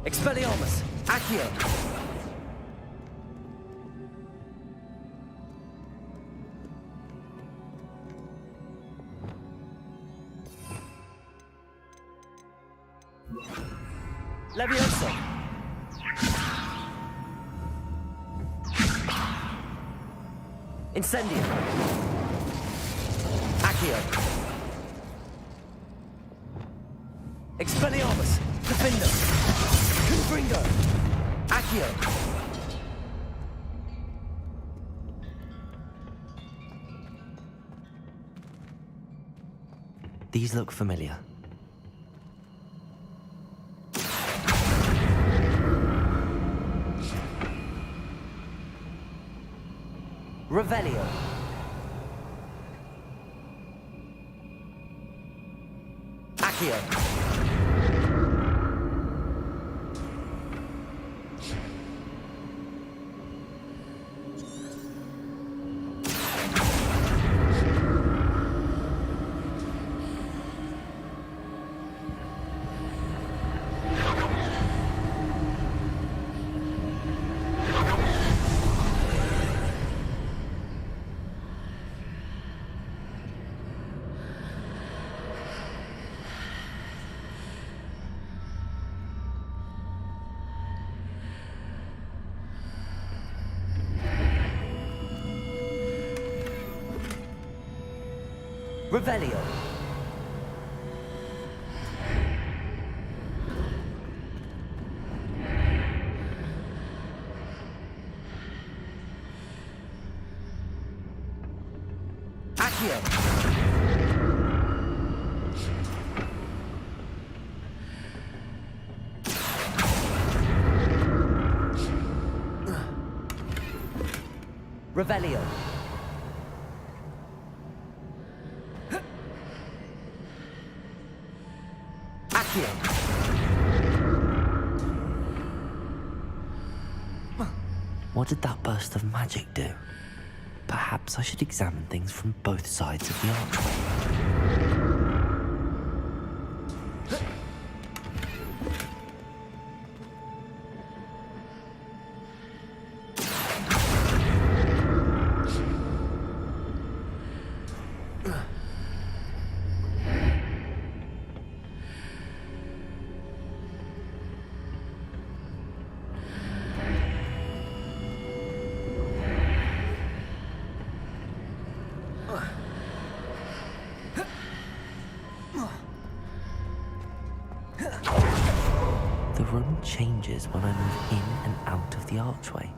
[SPEAKER 2] Expelliarmus! Accio! Levioso! Incendio! Accio! Expelliarmus! Defender! Confringo! Accio! These look familiar. Revelio. Accio. Revelio. Accio. Revelio. What did that burst of magic do? Perhaps I should examine things from both sides of the archway. changes when I move in and out of the archway.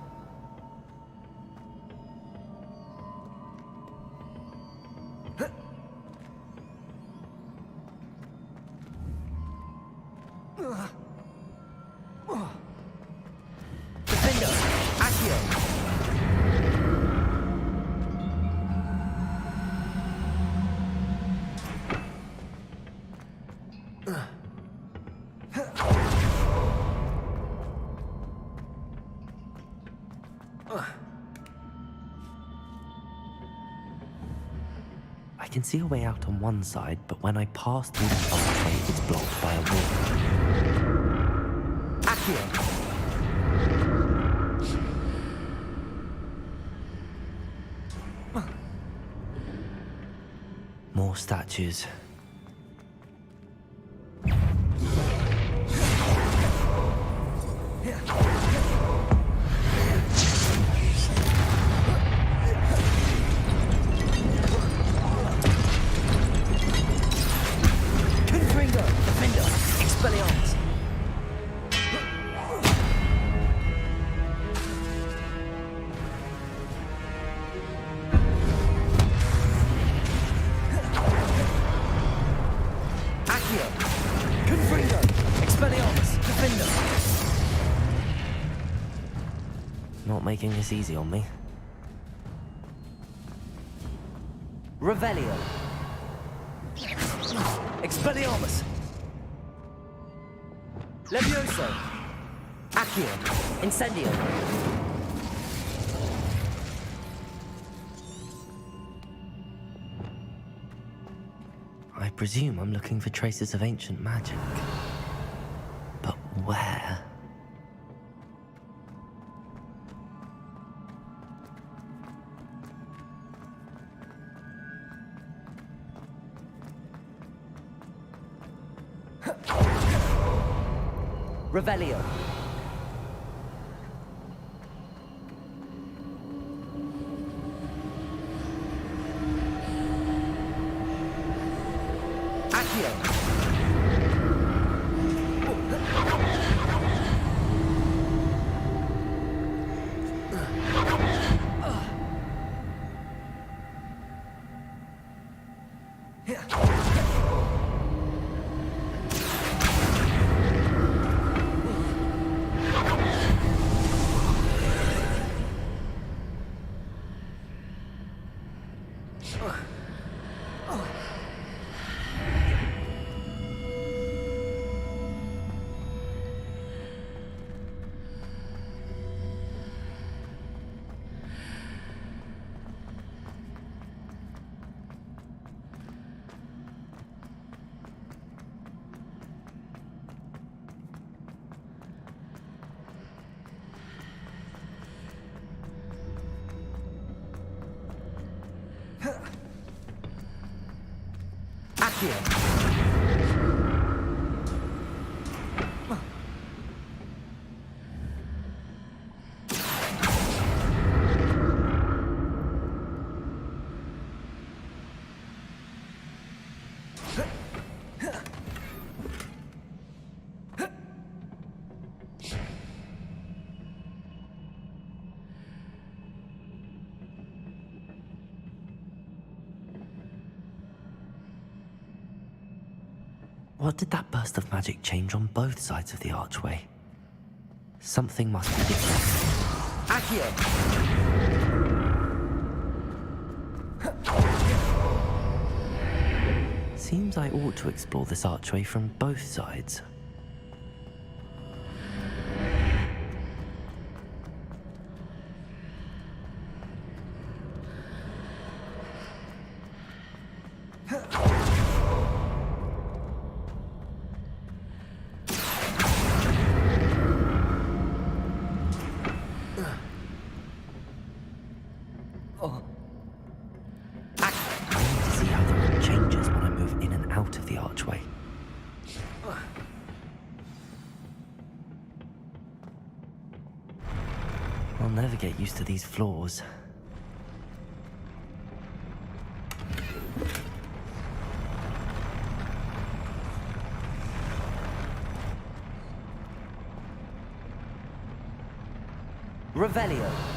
[SPEAKER 14] Defender! Accio!
[SPEAKER 2] I can see a way out on one side, but when I pass through the archway, it's blocked by a wall.
[SPEAKER 14] Accio!
[SPEAKER 2] More statues.
[SPEAKER 14] Confringo! Defender! Expelliarmus! Accio! Confringo! Expelliarmus! Defender!
[SPEAKER 2] Not making this easy on me.
[SPEAKER 14] Revelio! Expelliarmus! Levioso! Accio! Incendio!
[SPEAKER 2] I presume I'm looking for traces of ancient magic. But where?
[SPEAKER 14] Revelio! Accio!
[SPEAKER 2] What did that burst of magic change on both sides of the archway? Something must be different.
[SPEAKER 14] Accio!
[SPEAKER 2] Seems I ought to explore this archway from both sides. I'll never get used to these floors.
[SPEAKER 14] Revelio.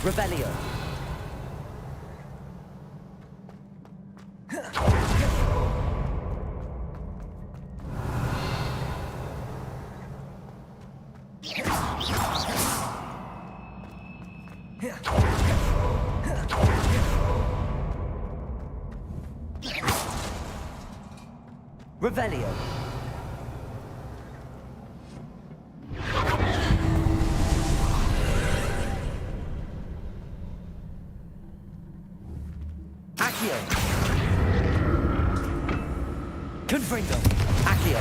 [SPEAKER 14] Revelio. Revelio. Accio. Confringo. Accio.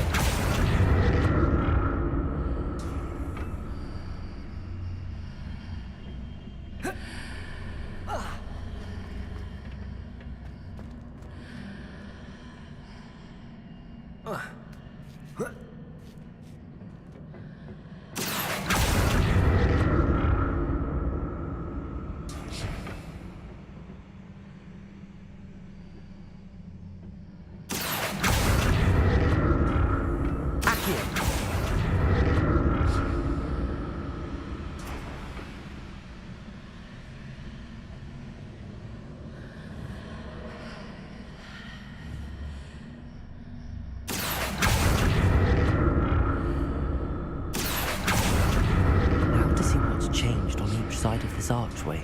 [SPEAKER 14] Side of this archway.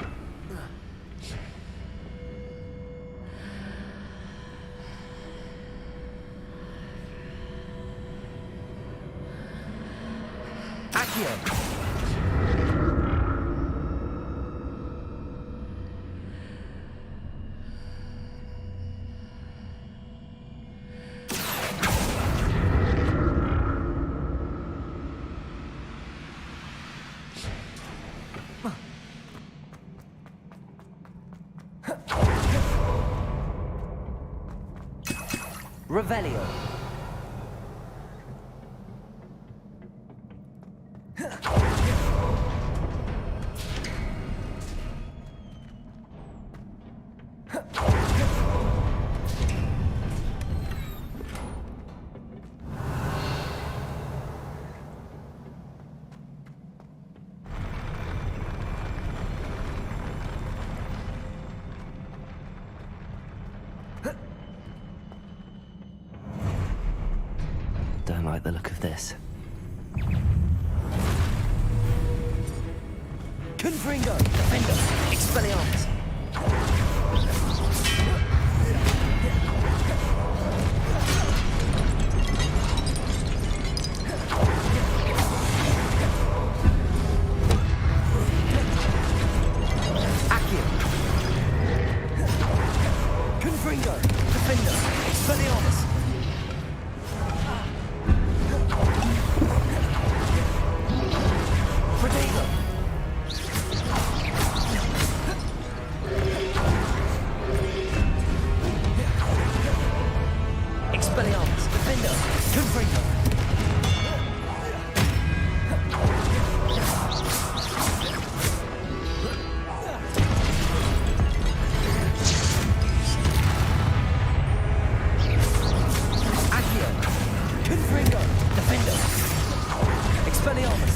[SPEAKER 14] Accio. Revelio. Don't like the look of this. Confringo! Defender! Expelliarmus! Accio! Confringo! Defender! Expelliarmus! Protego! Expelliarmus! Defender! Confringo! Accio! Confringo! Defender! Expelliarmus!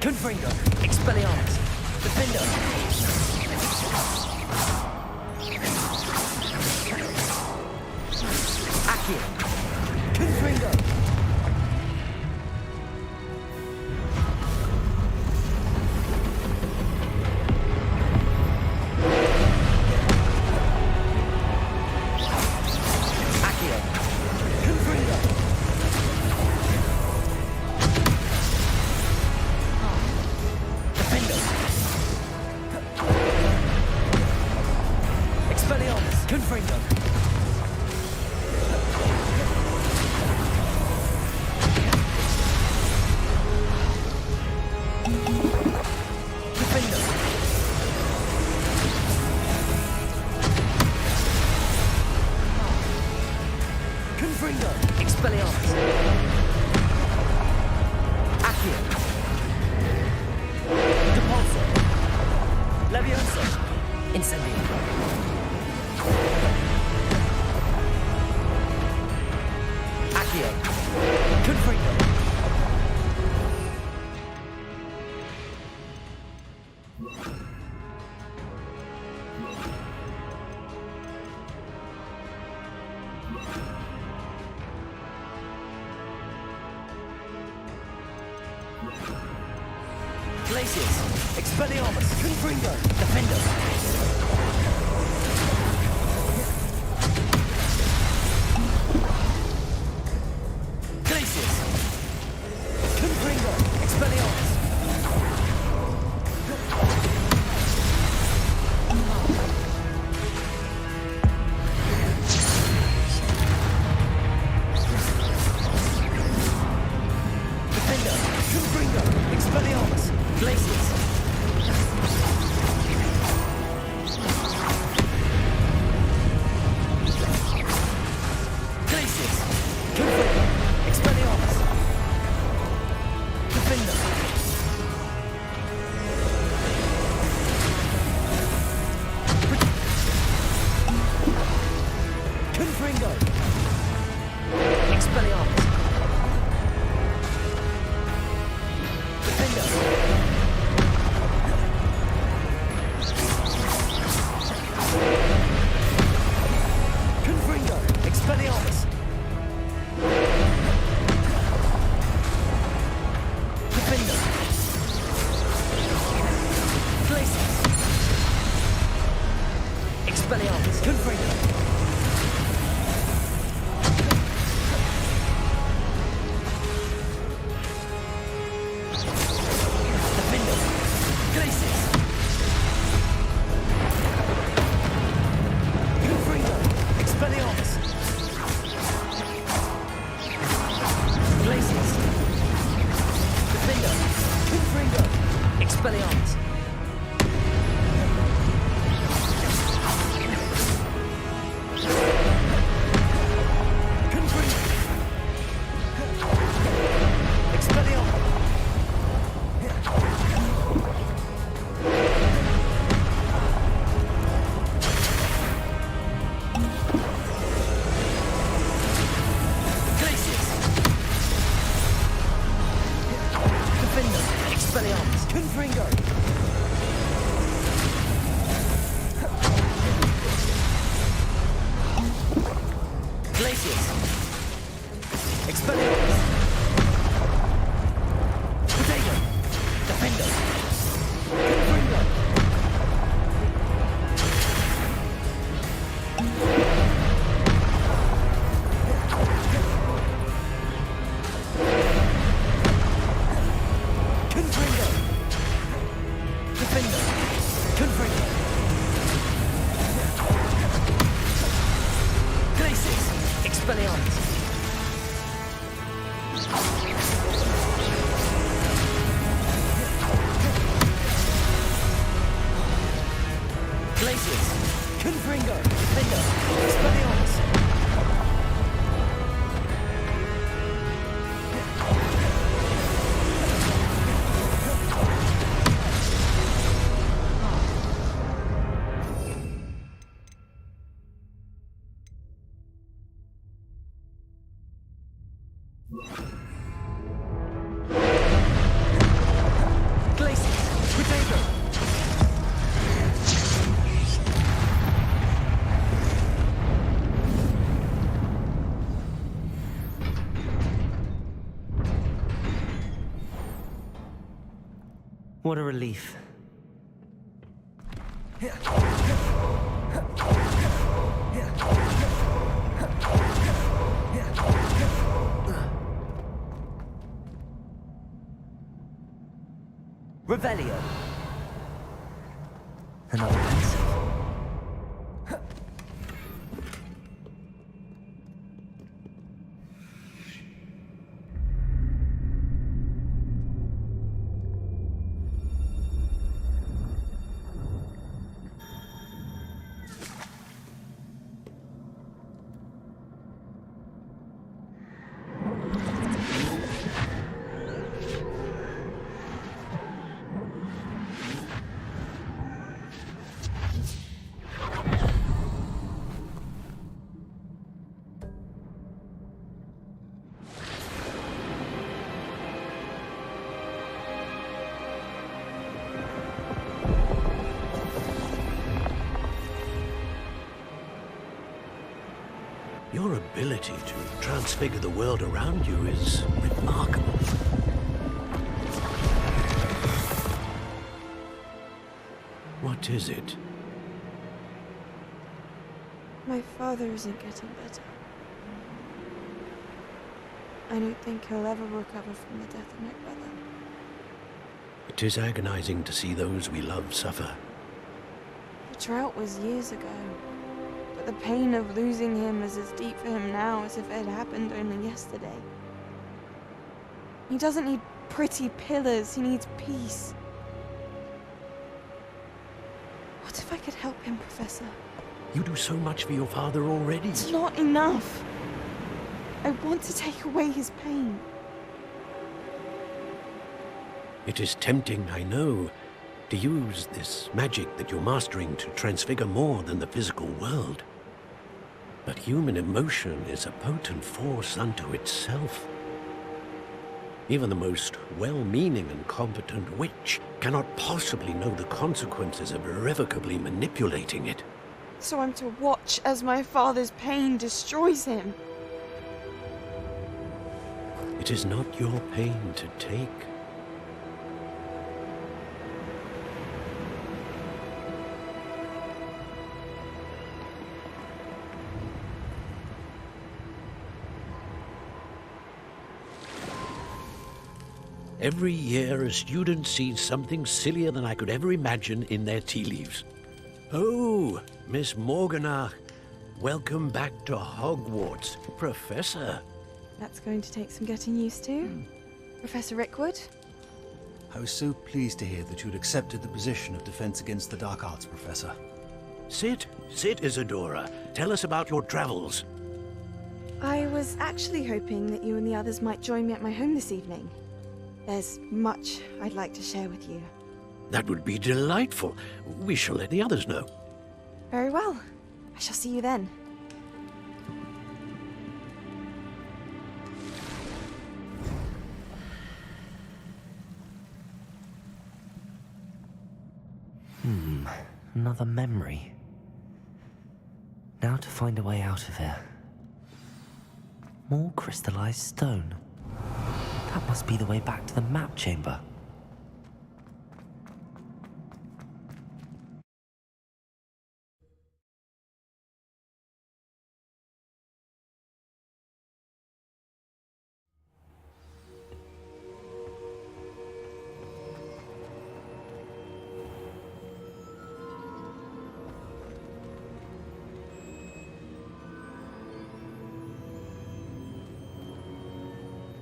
[SPEAKER 14] Confringo! Expelliarmus! Defender! Accio! Confringo! Accio! Confringo! Defender! Expelliarmus! Confringo! Defender! Confringo! Expelliarmus! Accio! Depulso! Levioso! Incendio! Accio! Confringo! Glacius! Expelliarmus! Confringo! Defender! Glacius! Confringo! Expelliarmus! Defender! Confringo! Expelliarmus! Glacius! Glacius! Confringo! Expelliarmus! Defender! Confringo! Expelliarmus! Defender! Confringo! Expelliarmus! Defender! Glacius! Expelliarmus! Confringo! Defender! Glacius! Confringo! Expelliarmus! Glacius! Defender! Confringo! Expelliarmus! Confringo! Expelliarmus! Glacius! Defender! Expelliarmus! Confringo! Confringo!
[SPEAKER 2] What a relief. Revelio. Another pencil.
[SPEAKER 6] Your ability to transfigure the world around you is remarkable. What is it?
[SPEAKER 15] My father isn't getting better. I don't think he'll ever recover from the death of my brother.
[SPEAKER 6] It is agonizing to see those we love suffer.
[SPEAKER 15] The drought was years ago, but the pain of losing him is as deep for him now as if it had happened only yesterday. He doesn't need pretty pillars, he needs peace. What if I could help him, Professor?
[SPEAKER 6] You do so much for your father already.
[SPEAKER 15] It's not enough. I want to take away his pain.
[SPEAKER 6] It is tempting, I know, to use this magic that you're mastering to transfigure more than the physical world. But human emotion is a potent force unto itself. Even the most well-meaning and competent witch cannot possibly know the consequences of irrevocably manipulating it.
[SPEAKER 15] So I'm to watch as my father's pain destroys him.
[SPEAKER 6] It is not your pain to take. Every year, a student sees something sillier than I could ever imagine in their tea leaves. Oh, Miss Morganach, welcome back to Hogwarts, Professor.
[SPEAKER 15] That's going to take some getting used to. Professor Rickwood?
[SPEAKER 16] I was so pleased to hear that you'd accepted the position of Defense Against the Dark Arts, Professor.
[SPEAKER 6] Sit, Isadora. Tell us about your travels.
[SPEAKER 15] I was actually hoping that you and the others might join me at my home this evening. There's much I'd like to share with you.
[SPEAKER 6] That would be delightful. We shall let the others know.
[SPEAKER 15] Very well. I shall see you then.
[SPEAKER 2] Another memory. Now to find a way out of here. More crystallized stone. That must be the way back to the map chamber.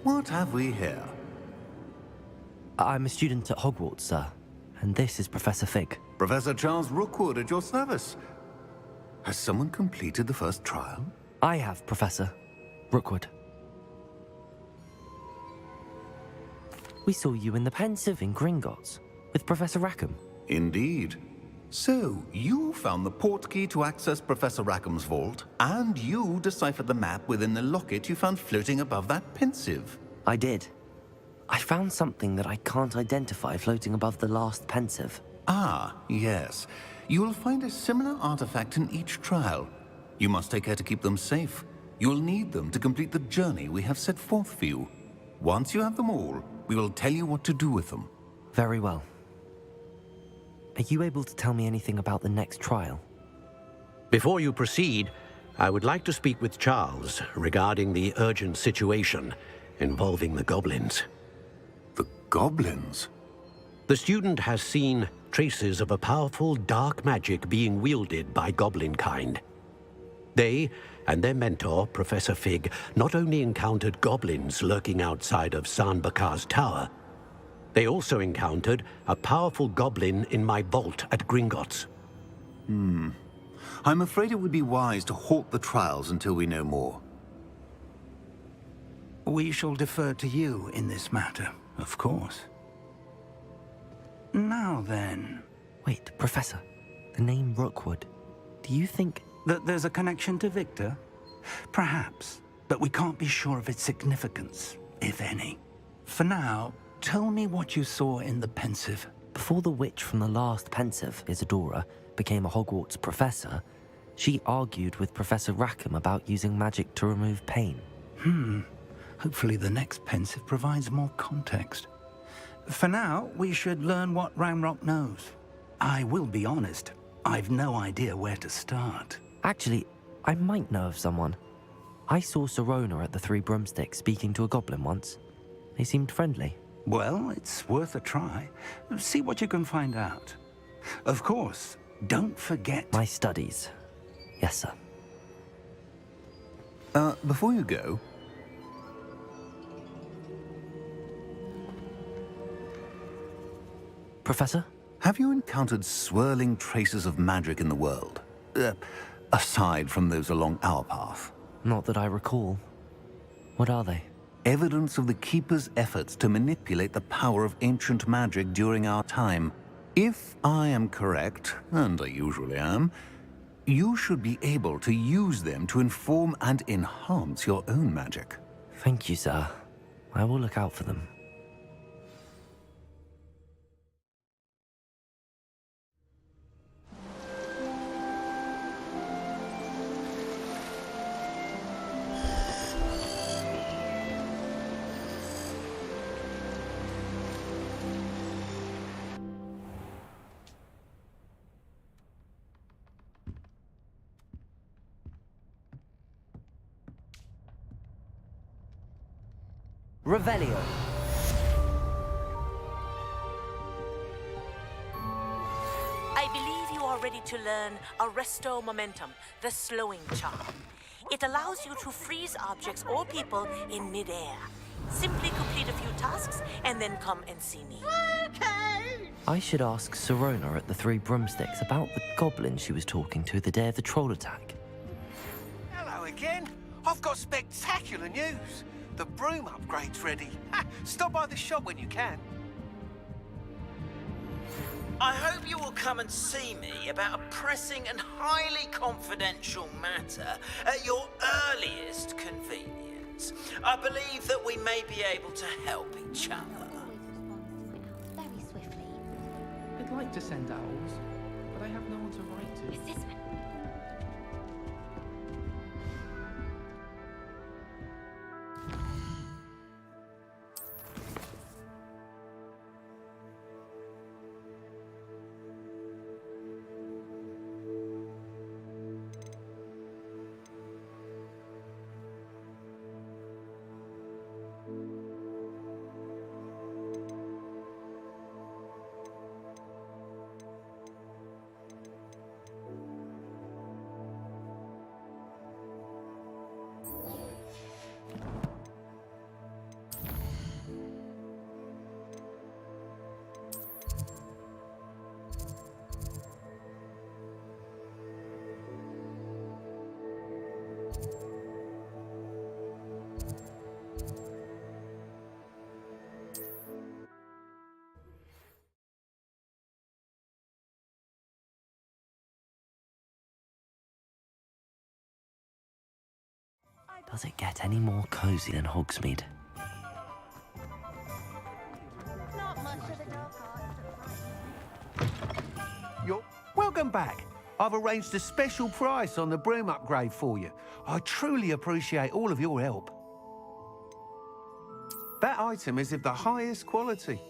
[SPEAKER 8] What have we here?
[SPEAKER 2] I'm a student at Hogwarts, sir. And this is Professor Fig.
[SPEAKER 8] Professor Charles Rookwood at your service. Has someone completed the first trial?
[SPEAKER 2] I have, Professor Rookwood. We saw you in the Pensive in Gringotts with Professor Rackham.
[SPEAKER 8] Indeed. So, you found the portkey to access Professor Rackham's vault, and you deciphered the map within the locket you found floating above that Pensive.
[SPEAKER 2] I did. I found something that I can't identify floating above the last pensive.
[SPEAKER 8] Ah, yes. You will find a similar artifact in each trial. You must take care to keep them safe. You will need them to complete the journey we have set forth for you. Once you have them all, we will tell you what to do with them.
[SPEAKER 2] Very well. Are you able to tell me anything about the next trial?
[SPEAKER 6] Before you proceed, I would like to speak with Charles regarding the urgent situation involving the goblins.
[SPEAKER 8] The goblins?
[SPEAKER 6] The student has seen traces of a powerful dark magic being wielded by goblin kind. They and their mentor, Professor Fig, not only encountered goblins lurking outside of San Bakar's tower, they also encountered a powerful goblin in my vault at Gringotts.
[SPEAKER 8] I'm afraid it would be wise to halt the trials until we know more.
[SPEAKER 5] We shall defer to you in this matter, of course. Now then...
[SPEAKER 2] Wait, Professor. The name Rookwood. Do you think...
[SPEAKER 5] that there's a connection to Victor? Perhaps, but we can't be sure of its significance, if any. For now, tell me what you saw in the pensive.
[SPEAKER 2] Before the witch from the last pensive, Isadora, became a Hogwarts professor, she argued with Professor Rackham about using magic to remove pain.
[SPEAKER 5] Hopefully the next pensive provides more context. For now, we should learn what Ramrock knows. I will be honest, I've no idea where to start.
[SPEAKER 2] Actually, I might know of someone. I saw Sirona at the Three Broomsticks speaking to a goblin once. They seemed friendly.
[SPEAKER 5] Well, it's worth a try. See what you can find out. Of course, don't forget...
[SPEAKER 2] My studies. Yes, sir.
[SPEAKER 8] Before you go...
[SPEAKER 2] Professor?
[SPEAKER 8] Have you encountered swirling traces of magic in the world? Aside from those along our path?
[SPEAKER 2] Not that I recall. What are they?
[SPEAKER 8] Evidence of the Keeper's efforts to manipulate the power of ancient magic during our time. If I am correct, and I usually am, you should be able to use them to inform and enhance your own magic.
[SPEAKER 2] Thank you, sir. I will look out for them. Revelio.
[SPEAKER 7] I believe you are ready to learn Arresto Momentum, the slowing charm. It allows you to freeze objects or people in midair. Simply complete a few tasks and then come and see me.
[SPEAKER 2] I should ask Sirona at the Three Broomsticks about the goblin she was talking to the day of the troll attack.
[SPEAKER 17] Hello again. I've got spectacular news. The broom upgrade's ready. Stop by the shop when you can.
[SPEAKER 14] I hope you will come and see me about a pressing and highly confidential matter at your earliest convenience. I believe that we may be able to help each other.
[SPEAKER 4] Very swiftly.
[SPEAKER 18] I'd like to send owls, but I have no one to write to.
[SPEAKER 4] Is this one?
[SPEAKER 2] Does it get any more cozy than Hogsmeade?
[SPEAKER 5] Welcome back. I've arranged a special price on the broom upgrade for you. I truly appreciate all of your help. That item is of the highest quality.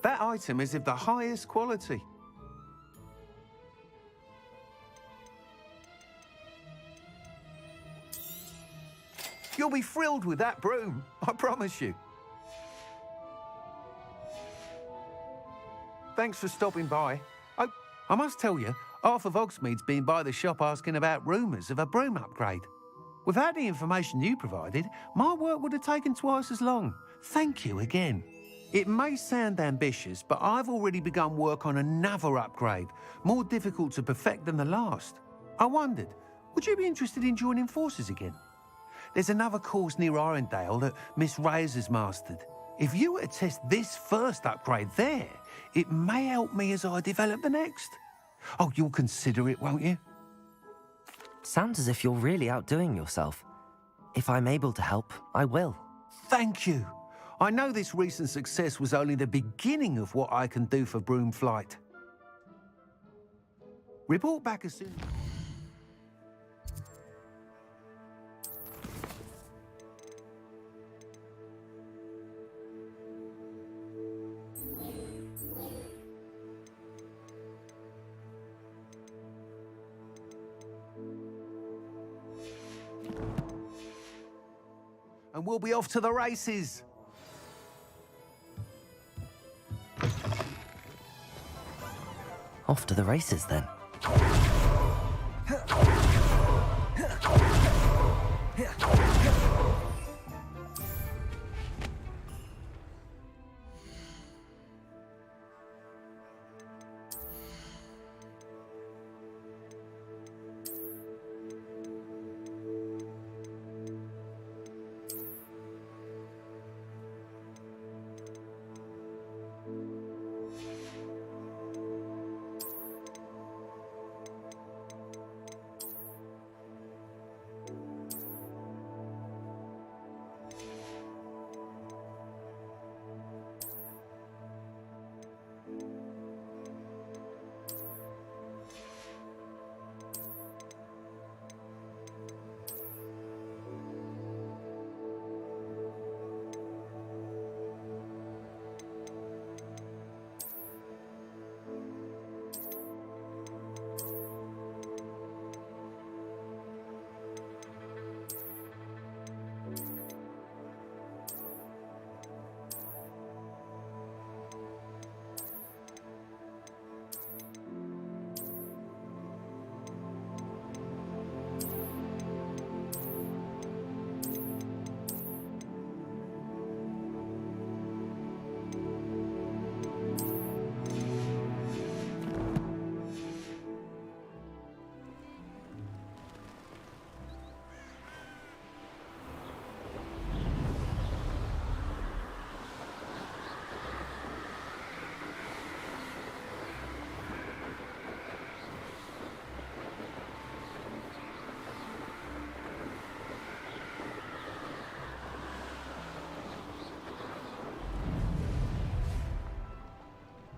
[SPEAKER 5] That item is of the highest quality. You'll be thrilled with that broom, I promise you. Thanks for stopping by. I must tell you, half of Hogsmeade's been by the shop asking about rumours of a broom upgrade. Without the information you provided, my work would have taken twice as long. Thank you again. It may sound ambitious, but I've already begun work on another upgrade, more difficult to perfect than the last. I wondered, would you be interested in joining forces again? There's another course near Arendelle that Miss Reyes has mastered. If you were to test this first upgrade there, it may help me as I develop the next. Oh, you'll consider it, won't you?
[SPEAKER 2] Sounds as if you're really outdoing yourself. If I'm able to help, I will.
[SPEAKER 5] Thank you. I know this recent success was only the beginning of what I can do for Broomflight. Report back as soon. And we'll be off to the races.
[SPEAKER 2] Off to the races, then.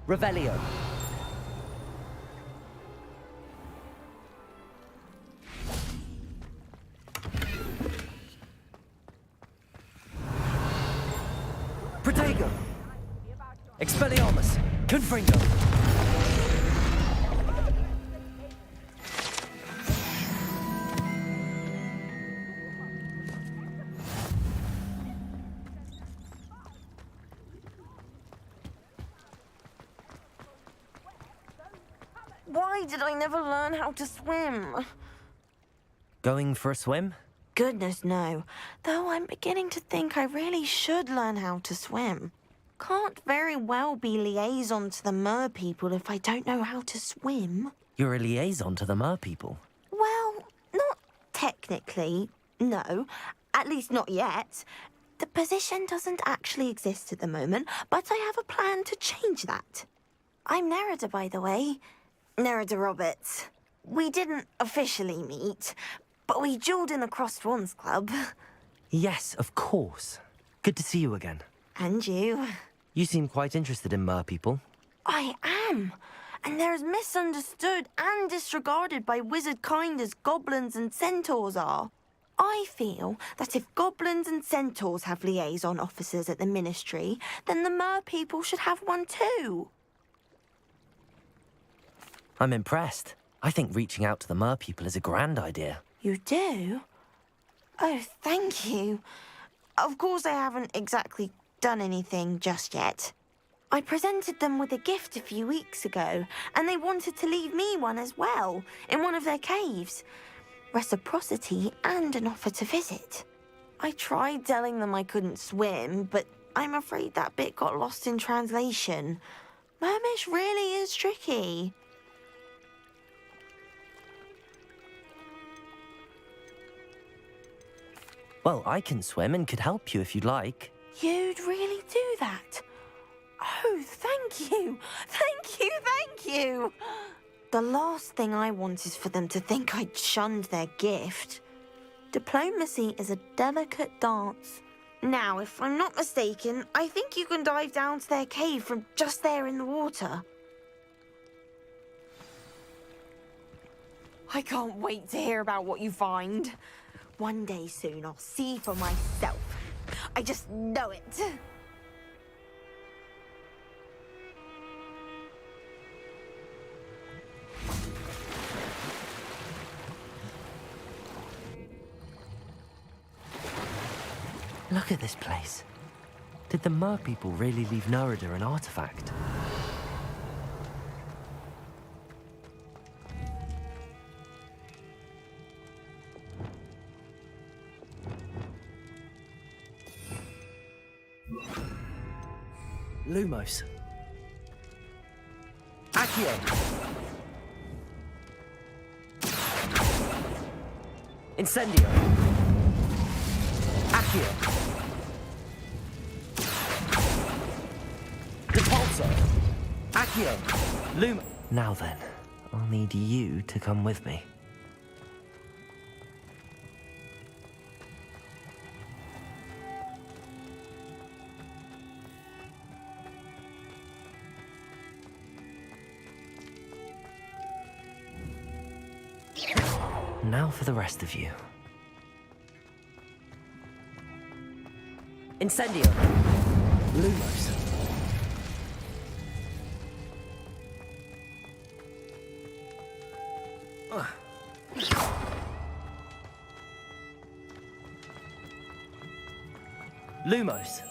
[SPEAKER 2] Revelio. Protego. Expelliarmus. Confringo.
[SPEAKER 15] Why did I never learn how to swim?
[SPEAKER 2] Going for a swim?
[SPEAKER 15] Goodness, no. Though I'm beginning to think I really should learn how to swim. Can't very well be liaison to the mer people if I don't know how to swim.
[SPEAKER 2] You're a liaison to the mer people.
[SPEAKER 15] Well, not technically, no. At least not yet. The position doesn't actually exist at the moment, but I have a plan to change that. I'm Nerida, by the way. Nerida Roberts. We didn't officially meet, but we duelled in the Crossed Wands Club.
[SPEAKER 2] Yes, of course. Good to see you again.
[SPEAKER 15] And you.
[SPEAKER 2] You seem quite interested in mer people.
[SPEAKER 15] I am. And they're as misunderstood and disregarded by wizard kind as goblins and centaurs are. I feel that if goblins and centaurs have liaison officers at the Ministry, then the mer people should have one too.
[SPEAKER 2] I'm impressed. I think reaching out to the mer people is a grand idea.
[SPEAKER 15] You do? Oh, thank you. Of course I haven't exactly done anything just yet. I presented them with a gift a few weeks ago, and they wanted to leave me one as well, in one of their caves. Reciprocity and an offer to visit. I tried telling them I couldn't swim, but I'm afraid that bit got lost in translation. Mermish really is tricky.
[SPEAKER 2] Well, I can swim and could help you if you'd like.
[SPEAKER 15] You'd really do that? Oh, thank you! Thank you, thank you! The last thing I want is for them to think I'd shunned their gift. Diplomacy is a delicate dance. Now, if I'm not mistaken, I think you can dive down to their cave from just there in the water. I can't wait to hear about what you find. One day soon, I'll see for myself. I just know it.
[SPEAKER 2] Look at this place. Did the mer people really leave Nerida an artifact? Lumos. Accio. Incendio. Accio. Repulsor. Accio. Lum. Now then, I'll need you to come with me. Now for the rest of you. Incendio! Lumos. Lumos.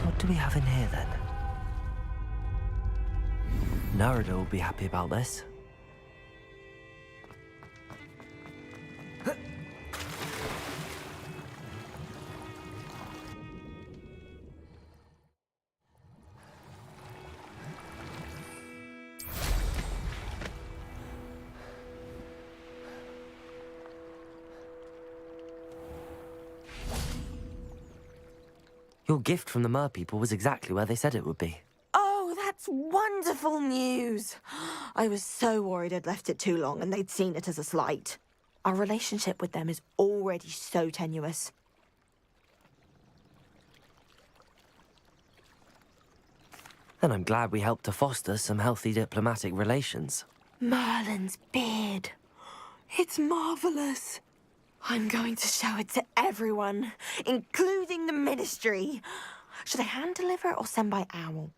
[SPEAKER 2] What do we have in here then? Nerida will be happy about this. Your gift from the mer people was exactly where they said it would be.
[SPEAKER 15] Oh, that's wonderful news! I was so worried I'd left it too long and they'd seen it as a slight. Our relationship with them is already so tenuous.
[SPEAKER 2] Then I'm glad we helped to foster some healthy diplomatic relations.
[SPEAKER 15] Merlin's beard. It's marvelous. I'm going to show it to everyone, including the Ministry. Should I hand deliver it or send by owl?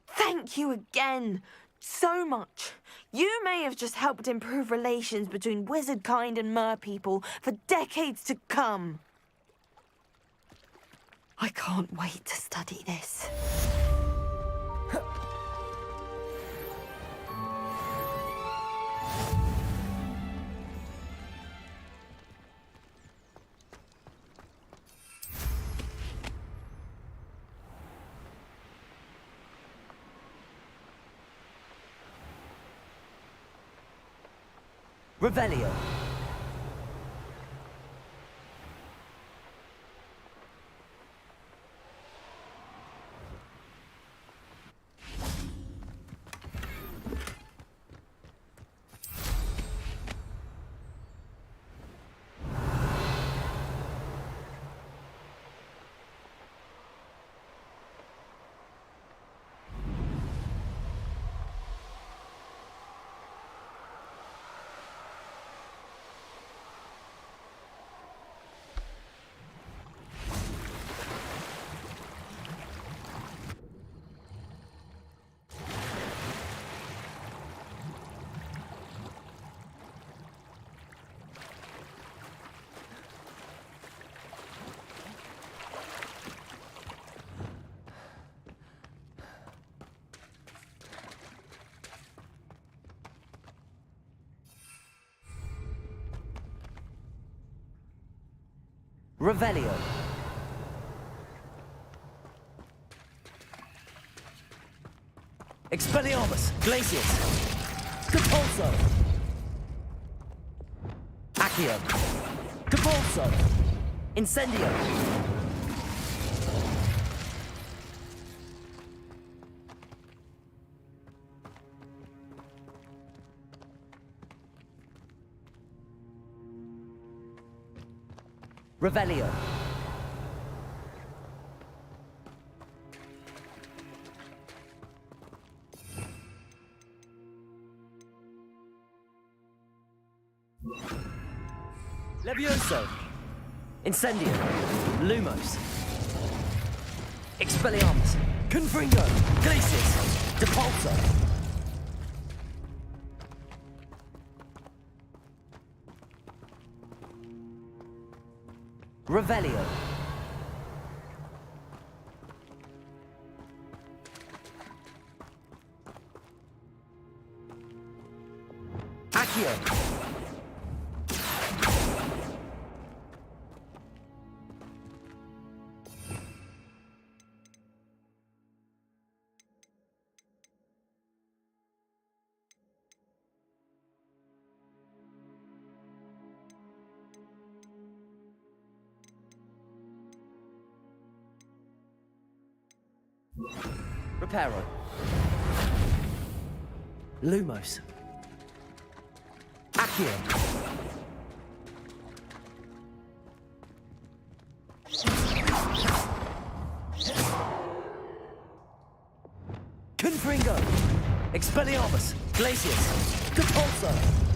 [SPEAKER 15] Thank you again, so much. You may have just helped improve relations between wizard kind and mer people for decades to come. I can't wait to study this.
[SPEAKER 2] Revelio. Revelio. Expelliarmus. Glacius. Depulso. Accio. Depulso. Incendio. Revelio. Levioso. Incendio. Lumos. Expelliarmus. Confringo. Glacius. Depulso. Revelio. Accio. Reparo. Lumos. Accio. Confringo. Expelliarmus. Glacius. Depulso.